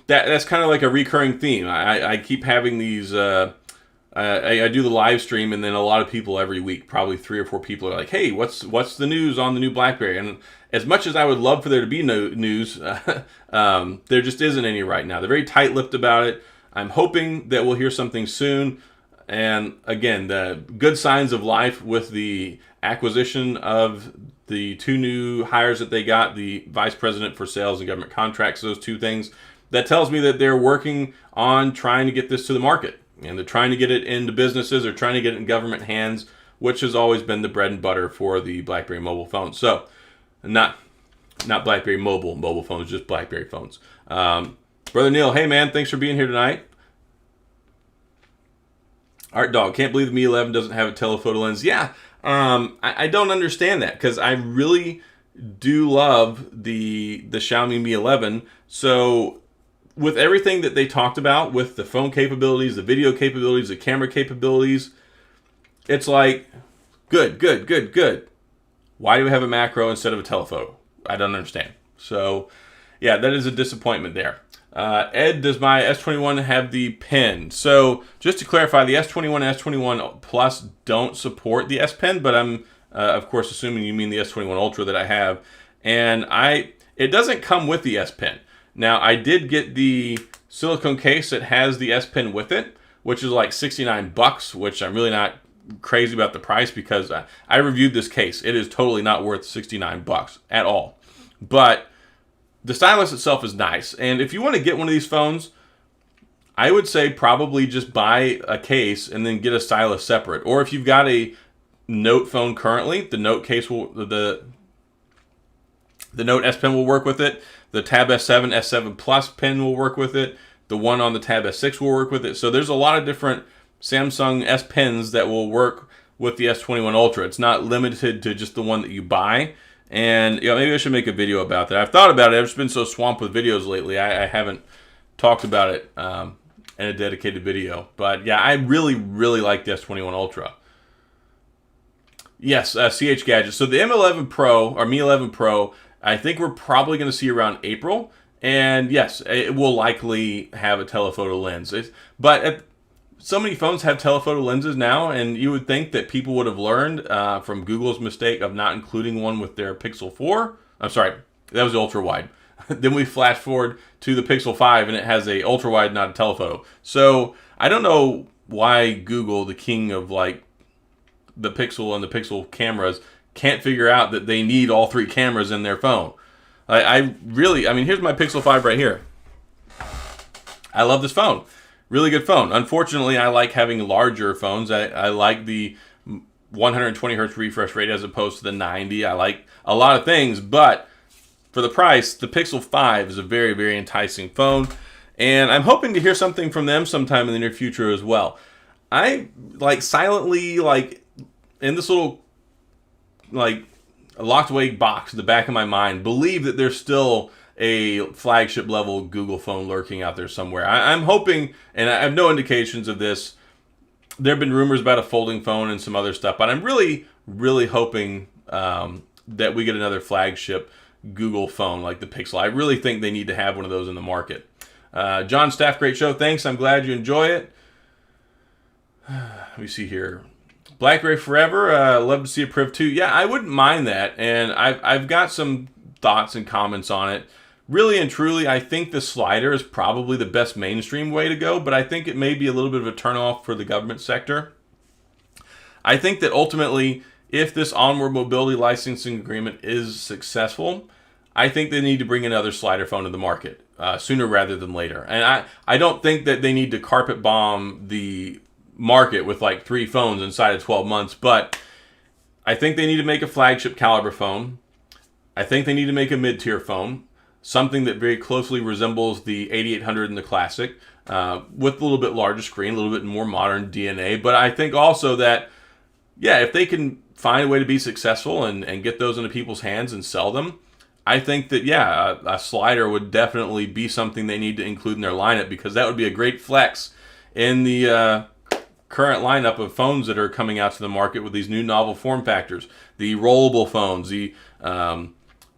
that's kind of like a recurring theme. I keep having these, I do the live stream, and then a lot of people every week, probably 3 or 4 people are like, hey, what's the news on the new BlackBerry? And as much as I would love for there to be no news, there just isn't any right now. They're very tight-lipped about it. I'm hoping that we'll hear something soon. And again, the good signs of life with the acquisition of the 2 new hires that they got, the vice president for sales and government contracts, those 2 things, that tells me that they're working on trying to get this to the market. And they're trying to get it into businesses, or trying to get it in government hands, which has always been the bread and butter for the BlackBerry mobile phones. So, not BlackBerry mobile phones, just BlackBerry phones. Brother Neil, hey man, thanks for being here tonight. Art Dog, can't believe the Mi 11 doesn't have a telephoto lens. Yeah, I don't understand that, because I really do love the Xiaomi Mi 11. So with everything that they talked about with the phone capabilities, the video capabilities, the camera capabilities, it's like, good. Why do we have a macro instead of a telephoto? I don't understand. So yeah, that is a disappointment there. Ed, does my S21 have the pen? So just to clarify, the S21 and S21 Plus don't support the S Pen, but I'm of course assuming you mean the S21 Ultra that I have, and it doesn't come with the S Pen. Now I did get the silicone case that has the S Pen with it, which is like $69, which I'm really not crazy about the price, because I reviewed this case. It is totally not worth $69 at all. But the stylus itself is nice, and if you want to get one of these phones, I would say probably just buy a case and then get a stylus separate. Or if you've got a Note phone currently, the Note case will, the Note S Pen will work with it. The Tab S7, S7 Plus pen will work with it. The one on the Tab S6 will work with it. So there's a lot of different Samsung S Pens that will work with the S21 Ultra. It's not limited to just the one that you buy. And maybe I should make a video about that. I've thought about it. I've just been so swamped with videos lately. I haven't talked about it in a dedicated video. But yeah, I really like the S21 Ultra. Yes, CH Gadget. So the M11 Pro, or Mi 11 Pro, I think we're probably going to see around April. And yes, it will likely have a telephoto lens. So many phones have telephoto lenses now, and you would think that people would have learned from Google's mistake of not including one with their Pixel 4. I'm sorry, that was the ultra wide. Then we flash forward to the Pixel 5, and it has a ultra wide, not a telephoto. So I don't know why Google, the king of like the Pixel and the Pixel cameras, can't figure out that they need all 3 cameras in their phone. I mean, here's my Pixel 5 right here. I love this phone. Really good phone. Unfortunately, I like having larger phones. I like the 120 hertz refresh rate as opposed to the 90. I like a lot of things, but for the price, the Pixel 5 is a very enticing phone, and I'm hoping to hear something from them sometime in the near future as well. I silently in this little locked away box in the back of my mind believe that there's still a flagship level Google phone lurking out there somewhere. I'm hoping, and I have no indications of this. There have been rumors about a folding phone and some other stuff, but I'm really hoping that we get another flagship Google phone like the Pixel. I really think they need to have one of those in the market. John Staff, great show. Thanks. I'm glad you enjoy it. Let me see here. BlackBerry Forever. Love to see a Priv 2. Yeah, I wouldn't mind that, and I've got some thoughts and comments on it. Really and truly, I think the slider is probably the best mainstream way to go, but I think it may be a little bit of a turnoff for the government sector. I think that ultimately, if this onward mobility licensing agreement is successful, I think they need to bring another slider phone to the market sooner rather than later. And I don't think that they need to carpet bomb the market with 3 phones inside of 12 months, but I think they need to make a flagship caliber phone. I think they need to make a mid-tier phone. something that very closely resembles the 8800 and the Classic, with a little bit larger screen, a little bit more modern DNA. But I think also that, yeah, if they can find a way to be successful and get those into people's hands and sell them, I think that, yeah, a slider would definitely be something they need to include in their lineup, because that would be a great flex in the current lineup of phones that are coming out to the market with these new novel form factors. The rollable phones, the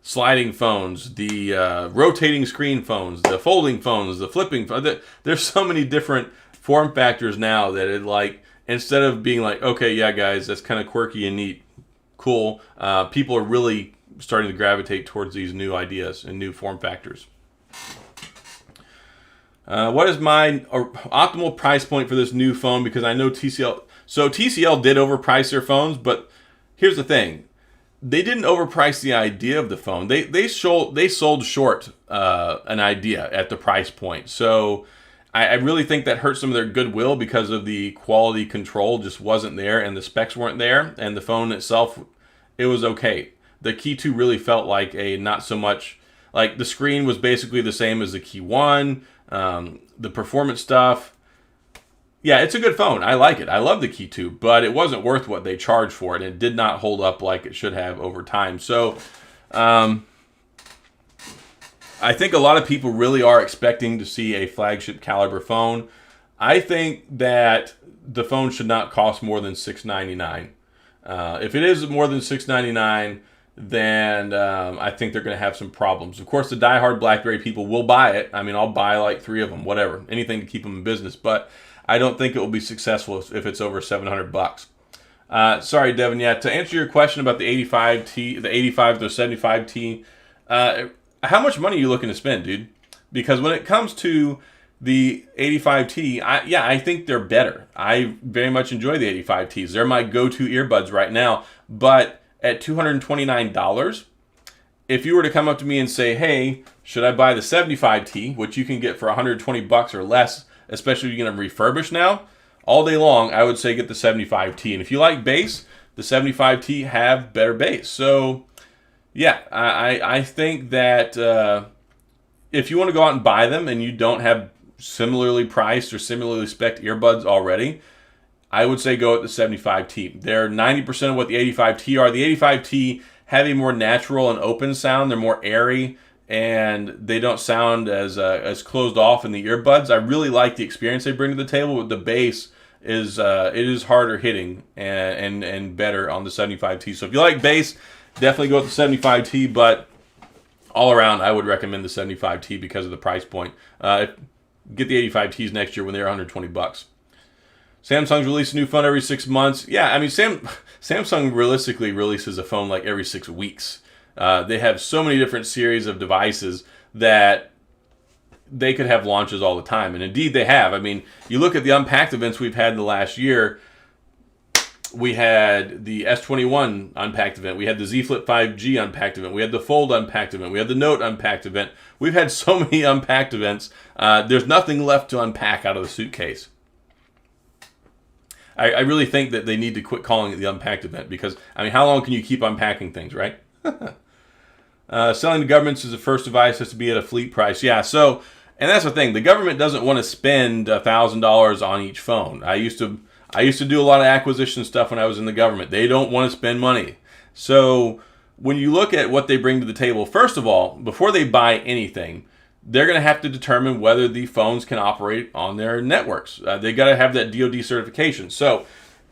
sliding phones, the rotating screen phones, the folding phones, the flipping phones. There's so many different form factors now that it, like, instead of being like, okay, yeah, guys, that's kind of quirky and neat, cool, people are really starting to gravitate towards these new ideas and new form factors. What is my optimal price point for this new phone? Because I know TCL... So TCL did overprice their phones, but here's the thing. They didn't overprice the idea of the phone. They sold short an idea at the price point. So I really think that hurt some of their goodwill, because of the quality control just wasn't there, and the specs weren't there, and the phone itself, it was okay. The Key 2 really felt like a not so much... Like, the screen was basically the same as the Key 1. The performance stuff, yeah, it's a good phone. I like it. I love the Key 2, but it wasn't worth what they charged for it. It did not hold up like it should have over time. So I think a lot of people really are expecting to see a flagship caliber phone. I think that the phone should not cost more than $699. If it is more than $699, then I think they're going to have some problems. Of course, the diehard BlackBerry people will buy it. I mean, I'll buy like 3 of them, whatever, anything to keep them in business. But I don't think it will be successful if it's over $700. Sorry, Devin. Yeah, to answer your question about the 85T, the 85 to 75T, how much money are you looking to spend, dude? Because when it comes to the 85T, I think they're better. I very much enjoy the 85Ts. They're my go-to earbuds right now. But at $229, if you were to come up to me and say, hey, should I buy the 75T, which you can get for $120 or less, especially if you're going to refurbish now, all day long, I would say get the 75T. And if you like bass, the 75T have better bass. So, yeah, I think that if you want to go out and buy them and you don't have similarly priced or similarly spec'd earbuds already, I would say go with the 75T. They're 90% of what the 85T are. The 85T have a more natural and open sound. They're more airy, and they don't sound as closed off in the earbuds. I really like the experience they bring to the table, but the bass is it is harder hitting and better on the 75T. So if you like bass, definitely go with the 75T. But all around, I would recommend the 75T because of the price point. Get the 85Ts next year when they're $120. Samsung's released a new phone every 6 months. Yeah, I mean, Samsung realistically releases a phone like every 6 weeks. They have so many different series of devices that they could have launches all the time. And indeed, they have. I mean, you look at the Unpacked events we've had in the last year. We had the S21 Unpacked event. We had the Z Flip 5G Unpacked event. We had the Fold Unpacked event. We had the Note Unpacked event. We've had so many Unpacked events. There's nothing left to unpack out of the suitcase. I really think that they need to quit calling it the Unpacked event, because, I mean, how long can you keep unpacking things, right? Selling to governments as the first device has to be at a fleet price. Yeah, so, and that's the thing. The government doesn't want to spend $1,000 on each phone. I used to do a lot of acquisition stuff when I was in the government. They don't want to spend money. So when you look at what they bring to the table, first of all, before they buy anything, they're going to have to determine whether the phones can operate on their networks. They got to have that DoD certification. So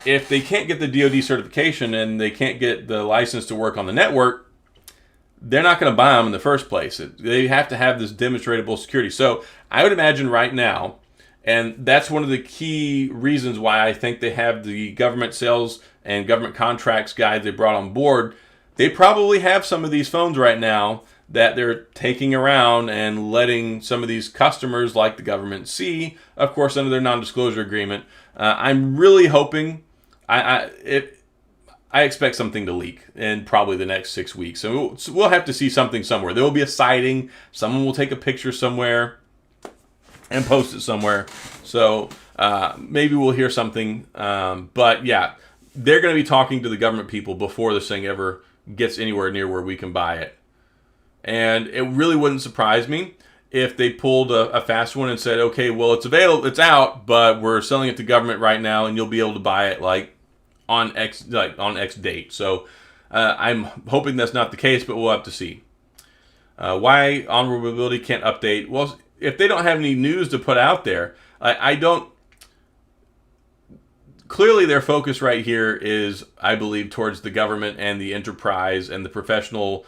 if they can't get the DoD certification and they can't get the license to work on the network, they're not going to buy them in the first place. They have to have this demonstratable security. So I would imagine right now, and that's one of the key reasons why I think they have the government sales and government contracts guys they brought on board, they probably have some of these phones right now that they're taking around and letting some of these customers like the government see, of course, under their non-disclosure agreement. I'm really hoping, I expect something to leak in probably the next 6 weeks. So we'll have to see something somewhere. There will be a sighting. Someone will take a picture somewhere and post it somewhere. So maybe we'll hear something. But yeah, they're going to be talking to the government people before this thing ever gets anywhere near where we can buy it. And it really wouldn't surprise me if they pulled a fast one and said, okay, well, it's available, it's out, but we're selling it to government right now, and you'll be able to buy it on X date. So I'm hoping that's not the case, but we'll have to see. Why Onward Mobility can't update? Well, if they don't have any news to put out there, I don't. Clearly, their focus right here is, I believe, towards the government and the enterprise and the professional,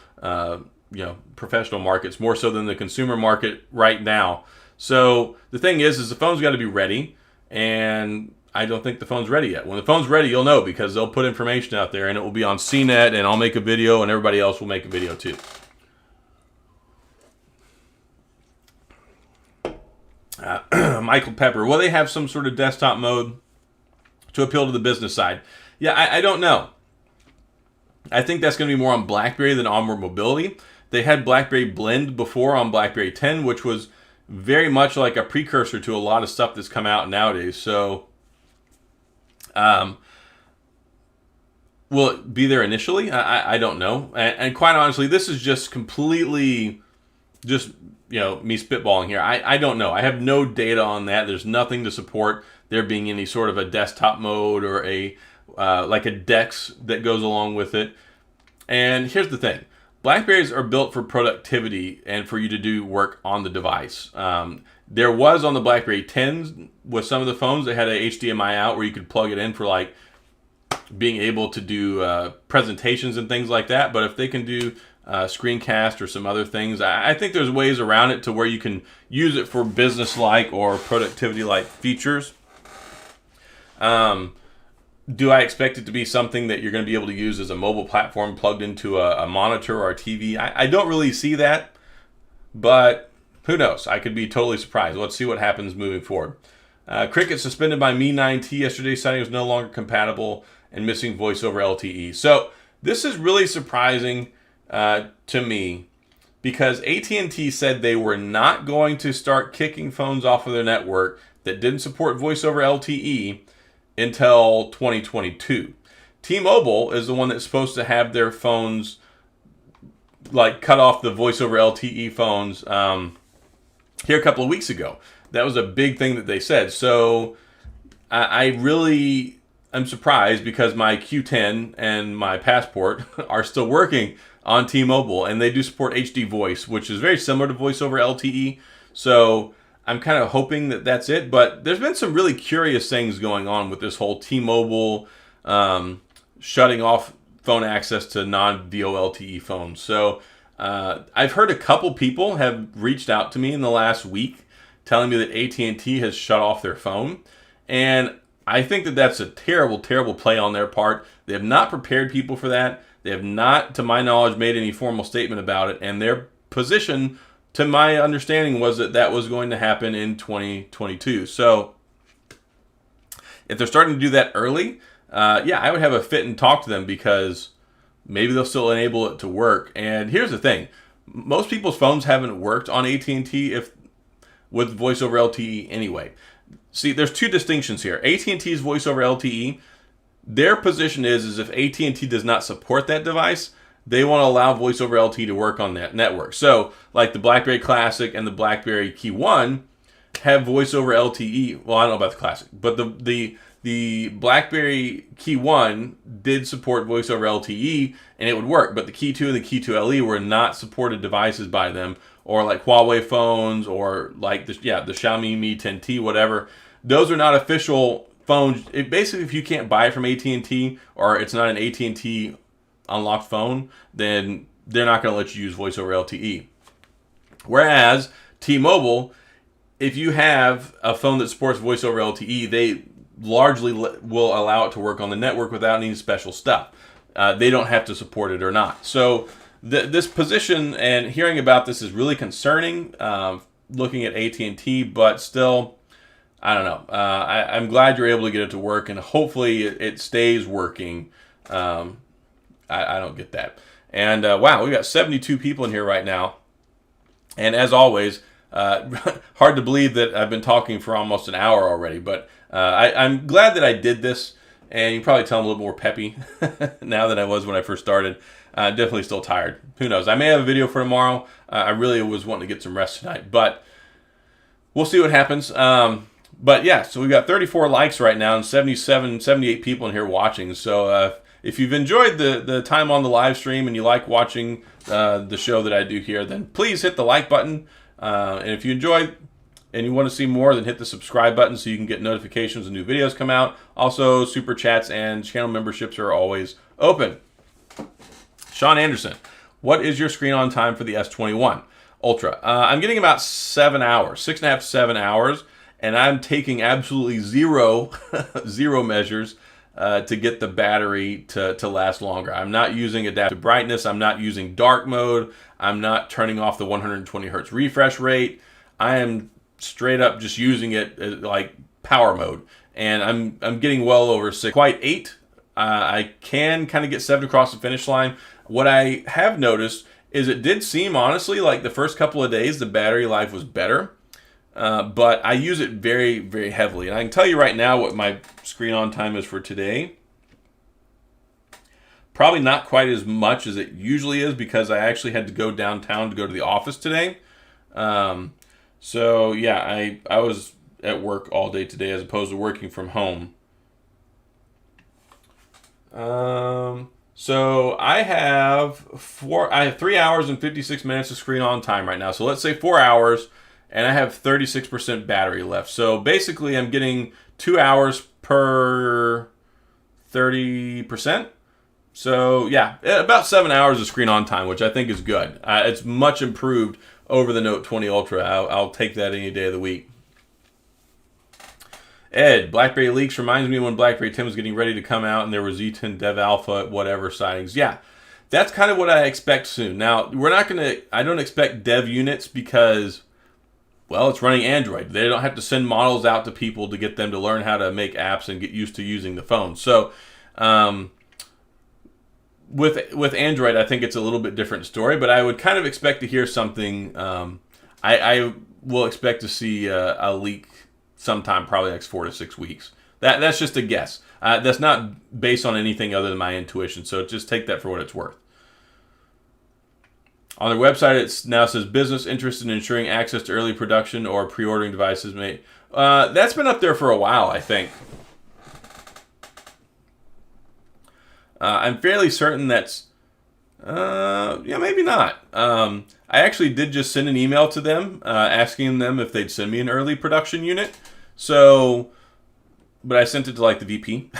professional markets more so than the consumer market right now. So the thing is the phone's got to be ready, and I don't think the phone's ready yet. When the phone's ready, you'll know, because they'll put information out there, and it will be on CNET, and I'll make a video, and everybody else will make a video too. Michael Pepper, will they have some sort of desktop mode to appeal to the business side? Yeah, I don't know. I think that's going to be more on BlackBerry than Onward Mobility. They had BlackBerry Blend before on BlackBerry 10, which was very much like a precursor to a lot of stuff that's come out nowadays. So, will it be there initially? I don't know. And quite honestly, this is just completely just me spitballing here. I don't know. I have no data on that. There's nothing to support there being any sort of a desktop mode or a like a DeX that goes along with it. And here's the thing. BlackBerrys are built for productivity and for you to do work on the device. There was on the BlackBerry 10s with some of the phones, they had a HDMI out where you could plug it in for like being able to do presentations and things like that. But if they can do screencast or some other things, I think there's ways around it to where you can use it for business-like or productivity-like features. Do I expect it to be something that you're going to be able to use as a mobile platform plugged into a monitor or a TV? I don't really see that, but who knows? I could be totally surprised. Let's see what happens moving forward. Cricket suspended by Mi 9T yesterday, citing it was no longer compatible and missing voice over LTE. So this is really surprising to me, because AT&T said they were not going to start kicking phones off of their network that didn't support voice over LTE until 2022. T-Mobile is the one that's supposed to have their phones like cut off the voice over LTE phones here a couple of weeks ago. That was a big thing that they said. So I really am surprised, because my Q10 and my Passport are still working on T-Mobile, and they do support HD voice, which is very similar to voice over LTE. So I'm kind of hoping that that's it. But there's been some really curious things going on with this whole T-Mobile shutting off phone access to non-VoLTE phones. So I've heard a couple people have reached out to me in the last week telling me that AT&T has shut off their phone. And I think that that's a terrible, terrible play on their part. They have not prepared people for that. They have not, to my knowledge, made any formal statement about it. And their position, to my understanding, was that that was going to happen in 2022. So if they're starting to do that early, I would have a fit and talk to them, because maybe they'll still enable it to work. And here's the thing. Most people's phones haven't worked on AT&T with voice over LTE anyway. See, there's two distinctions here. AT&T's voice over LTE, their position is if AT&T does not support that device, they want to allow voice over LTE to work on that network. So, like the BlackBerry Classic and the BlackBerry Key 1 have voice over LTE. Well, I don't know about the Classic, but the BlackBerry Key 1 did support voice over LTE, and it would work. But the Key 2 and the Key 2 LE were not supported devices by them, or like Huawei phones, or like the Xiaomi Mi 10T, whatever. Those are not official phones. Basically, if you can't buy it from AT&T, or it's not an AT&T unlocked phone, then they're not going to let you use voice over LTE. Whereas T-Mobile, if you have a phone that supports voice over LTE, they largely will allow it to work on the network without any special stuff. They don't have to support it or not. So this position and hearing about this is really concerning, looking at AT&T, but still, I don't know. I'm glad you're able to get it to work, and hopefully it stays working. I don't get that. And wow, we got 72 people in here right now. And as always, hard to believe that I've been talking for almost an hour already. But I'm glad that I did this. And you can probably tell I'm a little more peppy now than I was when I first started. Definitely still tired. Who knows? I may have a video for tomorrow. I really was wanting to get some rest tonight, but we'll see what happens. But yeah, so we've got 34 likes right now and 78 people in here watching. So if you've enjoyed the time on the live stream and you like watching the show that I do here, then please hit the like button. And if you enjoyed and you want to see more, then hit the subscribe button so you can get notifications when new videos come out. Also, super chats and channel memberships are always open. Sean Anderson, what is your screen on time for the S21 Ultra? I'm getting about 7 hours, 6.5 to 7 hours, and I'm taking absolutely zero measures to get the battery to last longer. I'm not using adaptive brightness. I'm not using dark mode. I'm not turning off the 120 hertz refresh rate. I am straight up just using it like power mode, and I'm getting well over 6, quite 8. I can kind of get 7 across the finish line. What I have noticed is it did seem, honestly, like the first couple of days the battery life was better, but I use it very, very heavily. And I can tell you right now what my screen on time is for today. Probably not quite as much as it usually is because I actually had to go downtown to go to the office today. So yeah, I was at work all day today as opposed to working from home. So I have 3 hours and 56 minutes of screen on time right now. So let's say 4 hours, and I have 36% battery left. So basically I'm getting 2 hours per 30%. So yeah, about 7 hours of screen on time, which I think is good. It's much improved over the Note 20 Ultra. I'll take that any day of the week. Ed, BlackBerry leaks reminds me when BlackBerry 10 was getting ready to come out and there was Z10 Dev Alpha, whatever sightings. Yeah, that's kind of what I expect soon. Now, I don't expect dev units because, well, it's running Android. They don't have to send models out to people to get them to learn how to make apps and get used to using the phone. So, with Android, I think it's a little bit different story, but I would kind of expect to hear something. I will expect to see a leak sometime, probably next 4 to 6 weeks. That's just a guess. That's not based on anything other than my intuition, so just take that for what it's worth. On their website, it now says business interested in ensuring access to early production or pre-ordering devices may. That's been up there for a while, I think. I'm fairly certain that's, yeah, maybe not. I actually did just send an email to them asking them if they'd send me an early production unit. So, but I sent it to like the VP.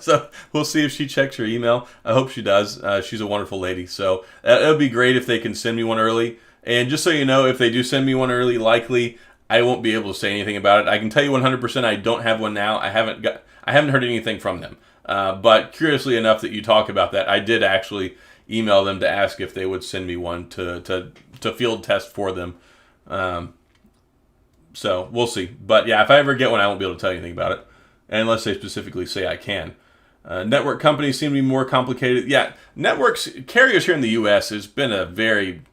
So we'll see if she checks her email. I hope she does. She's a wonderful lady. So it would be great if they can send me one early. And just so you know, if they do send me one early, likely I won't be able to say anything about it. I can tell you 100% I don't have one now. I haven't heard anything from them. But curiously enough that you talk about that, I did actually email them to ask if they would send me one to field test for them. So we'll see. But yeah, if I ever get one, I won't be able to tell you anything about it, unless they specifically say I can. Network companies seem to be more complicated. Yeah, carriers here in the U.S. has been a very,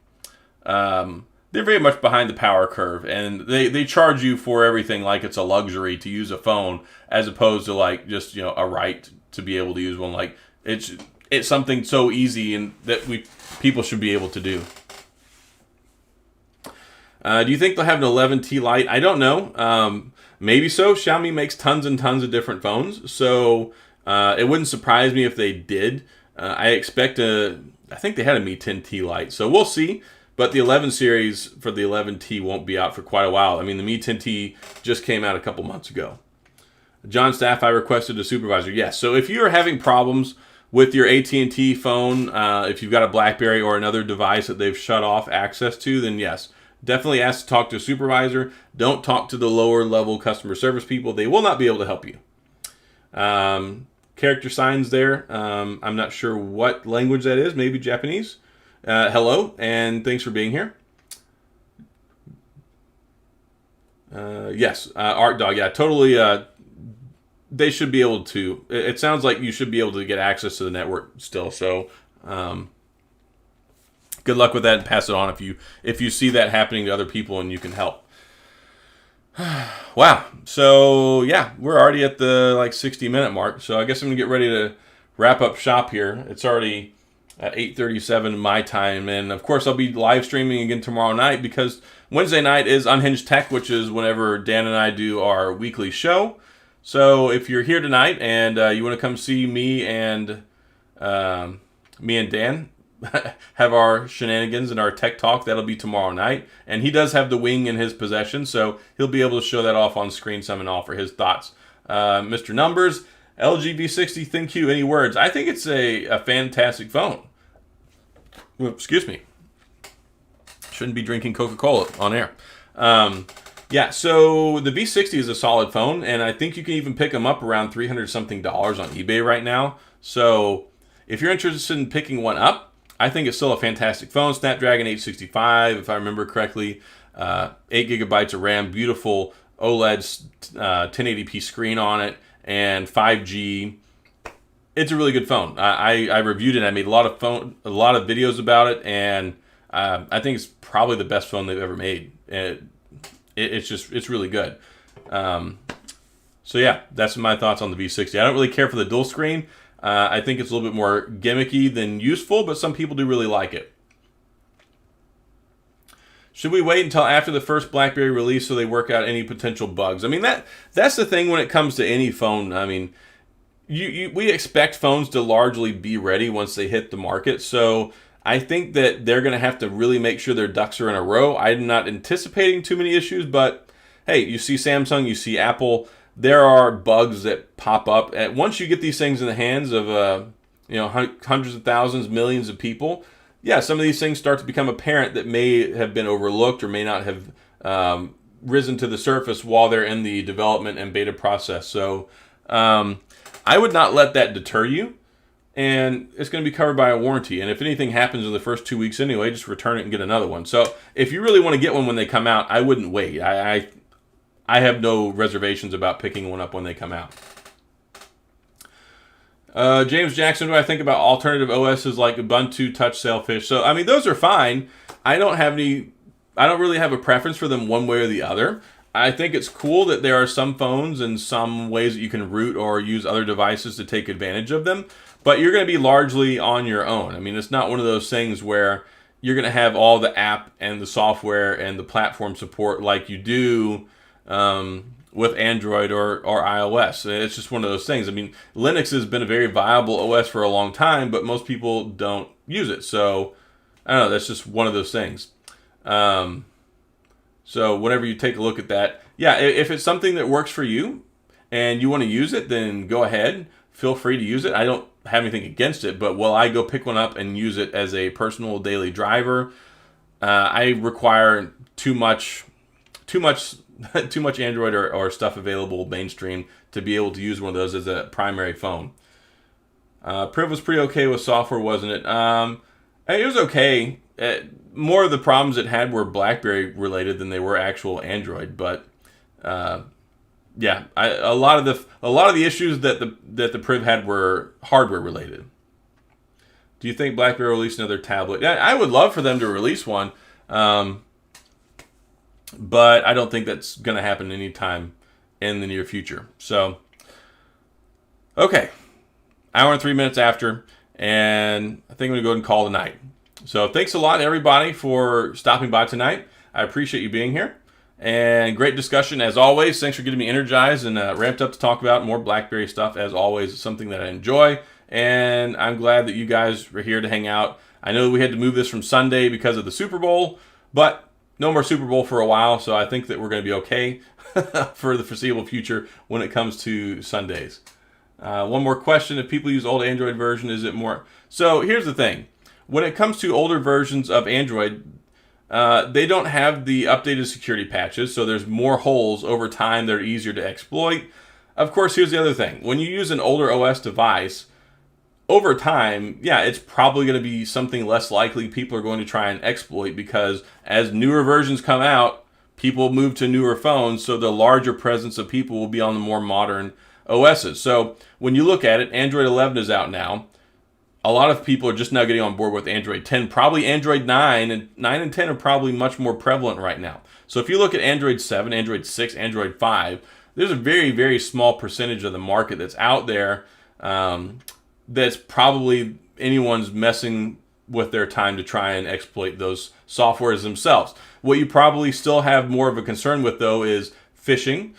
they're very much behind the power curve, and they charge you for everything like it's a luxury to use a phone, as opposed to like just a right to be able to use one. Like it's something so easy and that people should be able to do. Do you think they'll have an 11T Lite? I don't know. Maybe so. Xiaomi makes tons and tons of different phones, so it wouldn't surprise me if they did. I think they had a Mi 10T Lite, so we'll see. But the 11 series for the 11T won't be out for quite a while. I mean, the Mi 10T just came out a couple months ago. John Staff, I requested a supervisor. Yes, so if you're having problems with your AT&T phone, if you've got a BlackBerry or another device that they've shut off access to, then yes, definitely ask to talk to a supervisor. Don't talk to the lower level customer service people. They will not be able to help you. Character signs there. I'm not sure what language that is. Maybe Japanese. Hello, and thanks for being here. Yes, Art Dog. Yeah, totally. They should be able to. It sounds like you should be able to get access to the network still. So, good luck with that, and pass it on if you see that happening to other people and you can help. Wow. So yeah, we're already at the like 60-minute mark. So I guess I'm gonna get ready to wrap up shop here. It's already at 8:37 my time, and of course I'll be live streaming again tomorrow night because Wednesday night is Unhinged Tech, which is whenever Dan and I do our weekly show. So if you're here tonight and you want to come see me and Dan have our shenanigans and our tech talk, that'll be tomorrow night. And he does have the wing in his possession, so he'll be able to show that off on screen some and offer his thoughts. Mr. Numbers, LG V60 ThinQ, any words? I think it's a fantastic phone. Excuse me. Shouldn't be drinking Coca-Cola on air. Yeah, so the V60 is a solid phone, and I think you can even pick them up around $300-something on eBay right now. So if you're interested in picking one up, I think it's still a fantastic phone. Snapdragon 865, if I remember correctly, 8 gigabytes of RAM, beautiful OLED 1080p screen on it, and 5G. It's a really good phone. I reviewed it. I made a lot of videos about it, and I think it's probably the best phone they've ever made. It's really good. So yeah, that's my thoughts on the V60. I don't really care for the dual screen. I think it's a little bit more gimmicky than useful, but some people do really like it. Should we wait until after the first BlackBerry release so they work out any potential bugs? I mean, that's the thing when it comes to any phone. I mean, we expect phones to largely be ready once they hit the market. So I think that they're going to have to really make sure their ducks are in a row. I'm not anticipating too many issues, but hey, you see Samsung, you see Apple. There are bugs that pop up. Once you get these things in the hands of hundreds of thousands, millions of people, yeah, some of these things start to become apparent that may have been overlooked or may not have risen to the surface while they're in the development and beta process. So I would not let that deter you. And it's going to be covered by a warranty. And if anything happens in the first 2 weeks anyway, just return it and get another one. So if you really want to get one when they come out, I wouldn't wait. I have no reservations about picking one up when they come out. James Jackson, what do I think about alternative OSs like Ubuntu, Touch, Sailfish? So, I mean, those are fine. I don't really have a preference for them one way or the other. I think it's cool that there are some phones and some ways that you can root or use other devices to take advantage of them. But you're going to be largely on your own. I mean, it's not one of those things where you're going to have all the app and the software and the platform support like you do with Android or iOS. It's just one of those things. I mean, Linux has been a very viable OS for a long time, but most people don't use it. So, I don't know, that's just one of those things. So, whenever you take a look at that, yeah, if it's something that works for you and you want to use it, then go ahead. Feel free to use it. I don't have anything against it, but will I go pick one up and use it as a personal daily driver? I require too much Android or stuff available mainstream to be able to use one of those as a primary phone. Priv was pretty okay with software, wasn't it? It was okay. More of the problems it had were BlackBerry related than they were actual Android, but yeah, a lot of the issues that the Priv had were hardware related. Do you think BlackBerry will release another tablet? Yeah, I would love for them to release one. But I don't think that's going to happen anytime in the near future. So, okay. Hour and 3 minutes after, and I think I'm going to go ahead and call it a night. So, thanks a lot, everybody, for stopping by tonight. I appreciate you being here. And great discussion, as always. Thanks for getting me energized and ramped up to talk about more BlackBerry stuff. As always, it's something that I enjoy. And I'm glad that you guys were here to hang out. I know we had to move this from Sunday because of the Super Bowl, but no more Super Bowl for a while, so I think that we're going to be okay for the foreseeable future when it comes to Sundays. One more question. If people use old Android version, is it more? So here's the thing. When it comes to older versions of Android, they don't have the updated security patches, so there's more holes over time that are easier to exploit. Of course, here's the other thing. When you use an older OS device, over time, yeah, it's probably going to be something less likely people are going to try and exploit because as newer versions come out, people move to newer phones, so the larger presence of people will be on the more modern OSs. So when you look at it, Android 11 is out now. a lot of people are just now getting on board with Android 10. Probably Android 9 and 9 and 10 are probably much more prevalent right now. So if you look at Android 7, Android 6, Android 5, there's a very, very small percentage of the market that's out there that's probably anyone's messing with their time to try and exploit those softwares themselves. What you probably still have more of a concern with, though, is phishing.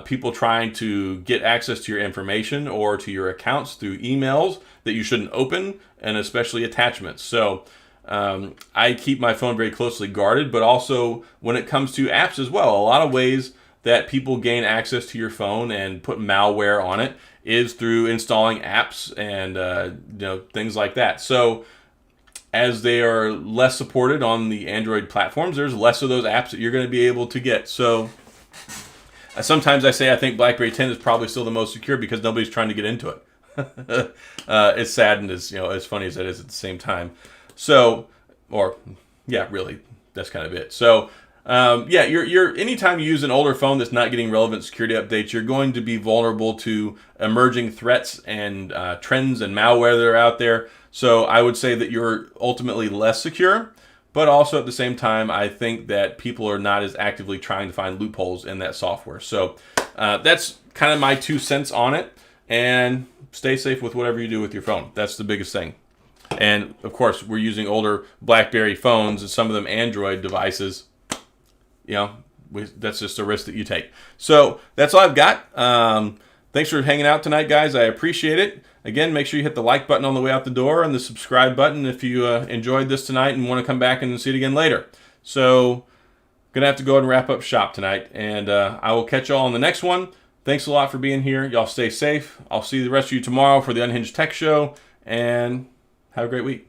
People trying to get access to your information or to your accounts through emails that you shouldn't open, and especially attachments. So I keep my phone very closely guarded, but also when it comes to apps as well, a lot of ways that people gain access to your phone and put malware on it is through installing apps and things like that. So as they are less supported on the Android platforms, there's less of those apps that you're going to be able to get. So sometimes I say I think BlackBerry 10 is probably still the most secure because nobody's trying to get into it. It's sad and as funny as that is at the same time. So, really, that's kind of it. So, you're anytime you use an older phone that's not getting relevant security updates, you're going to be vulnerable to emerging threats and trends and malware that are out there. So I would say that you're ultimately less secure, but also at the same time, I think that people are not as actively trying to find loopholes in that software. So that's kind of my 2 cents on it. And stay safe with whatever you do with your phone. That's the biggest thing. And of course, we're using older BlackBerry phones and some of them Android devices. That's just a risk that you take. So that's all I've got. Thanks for hanging out tonight, guys. I appreciate it. Again, make sure you hit the like button on the way out the door and the subscribe button if you enjoyed this tonight and want to come back and see it again later. So, going to have to go ahead and wrap up shop tonight. And I will catch y'all on the next one. Thanks a lot for being here. Y'all stay safe. I'll see the rest of you tomorrow for the Unhinged Tech Show. And have a great week.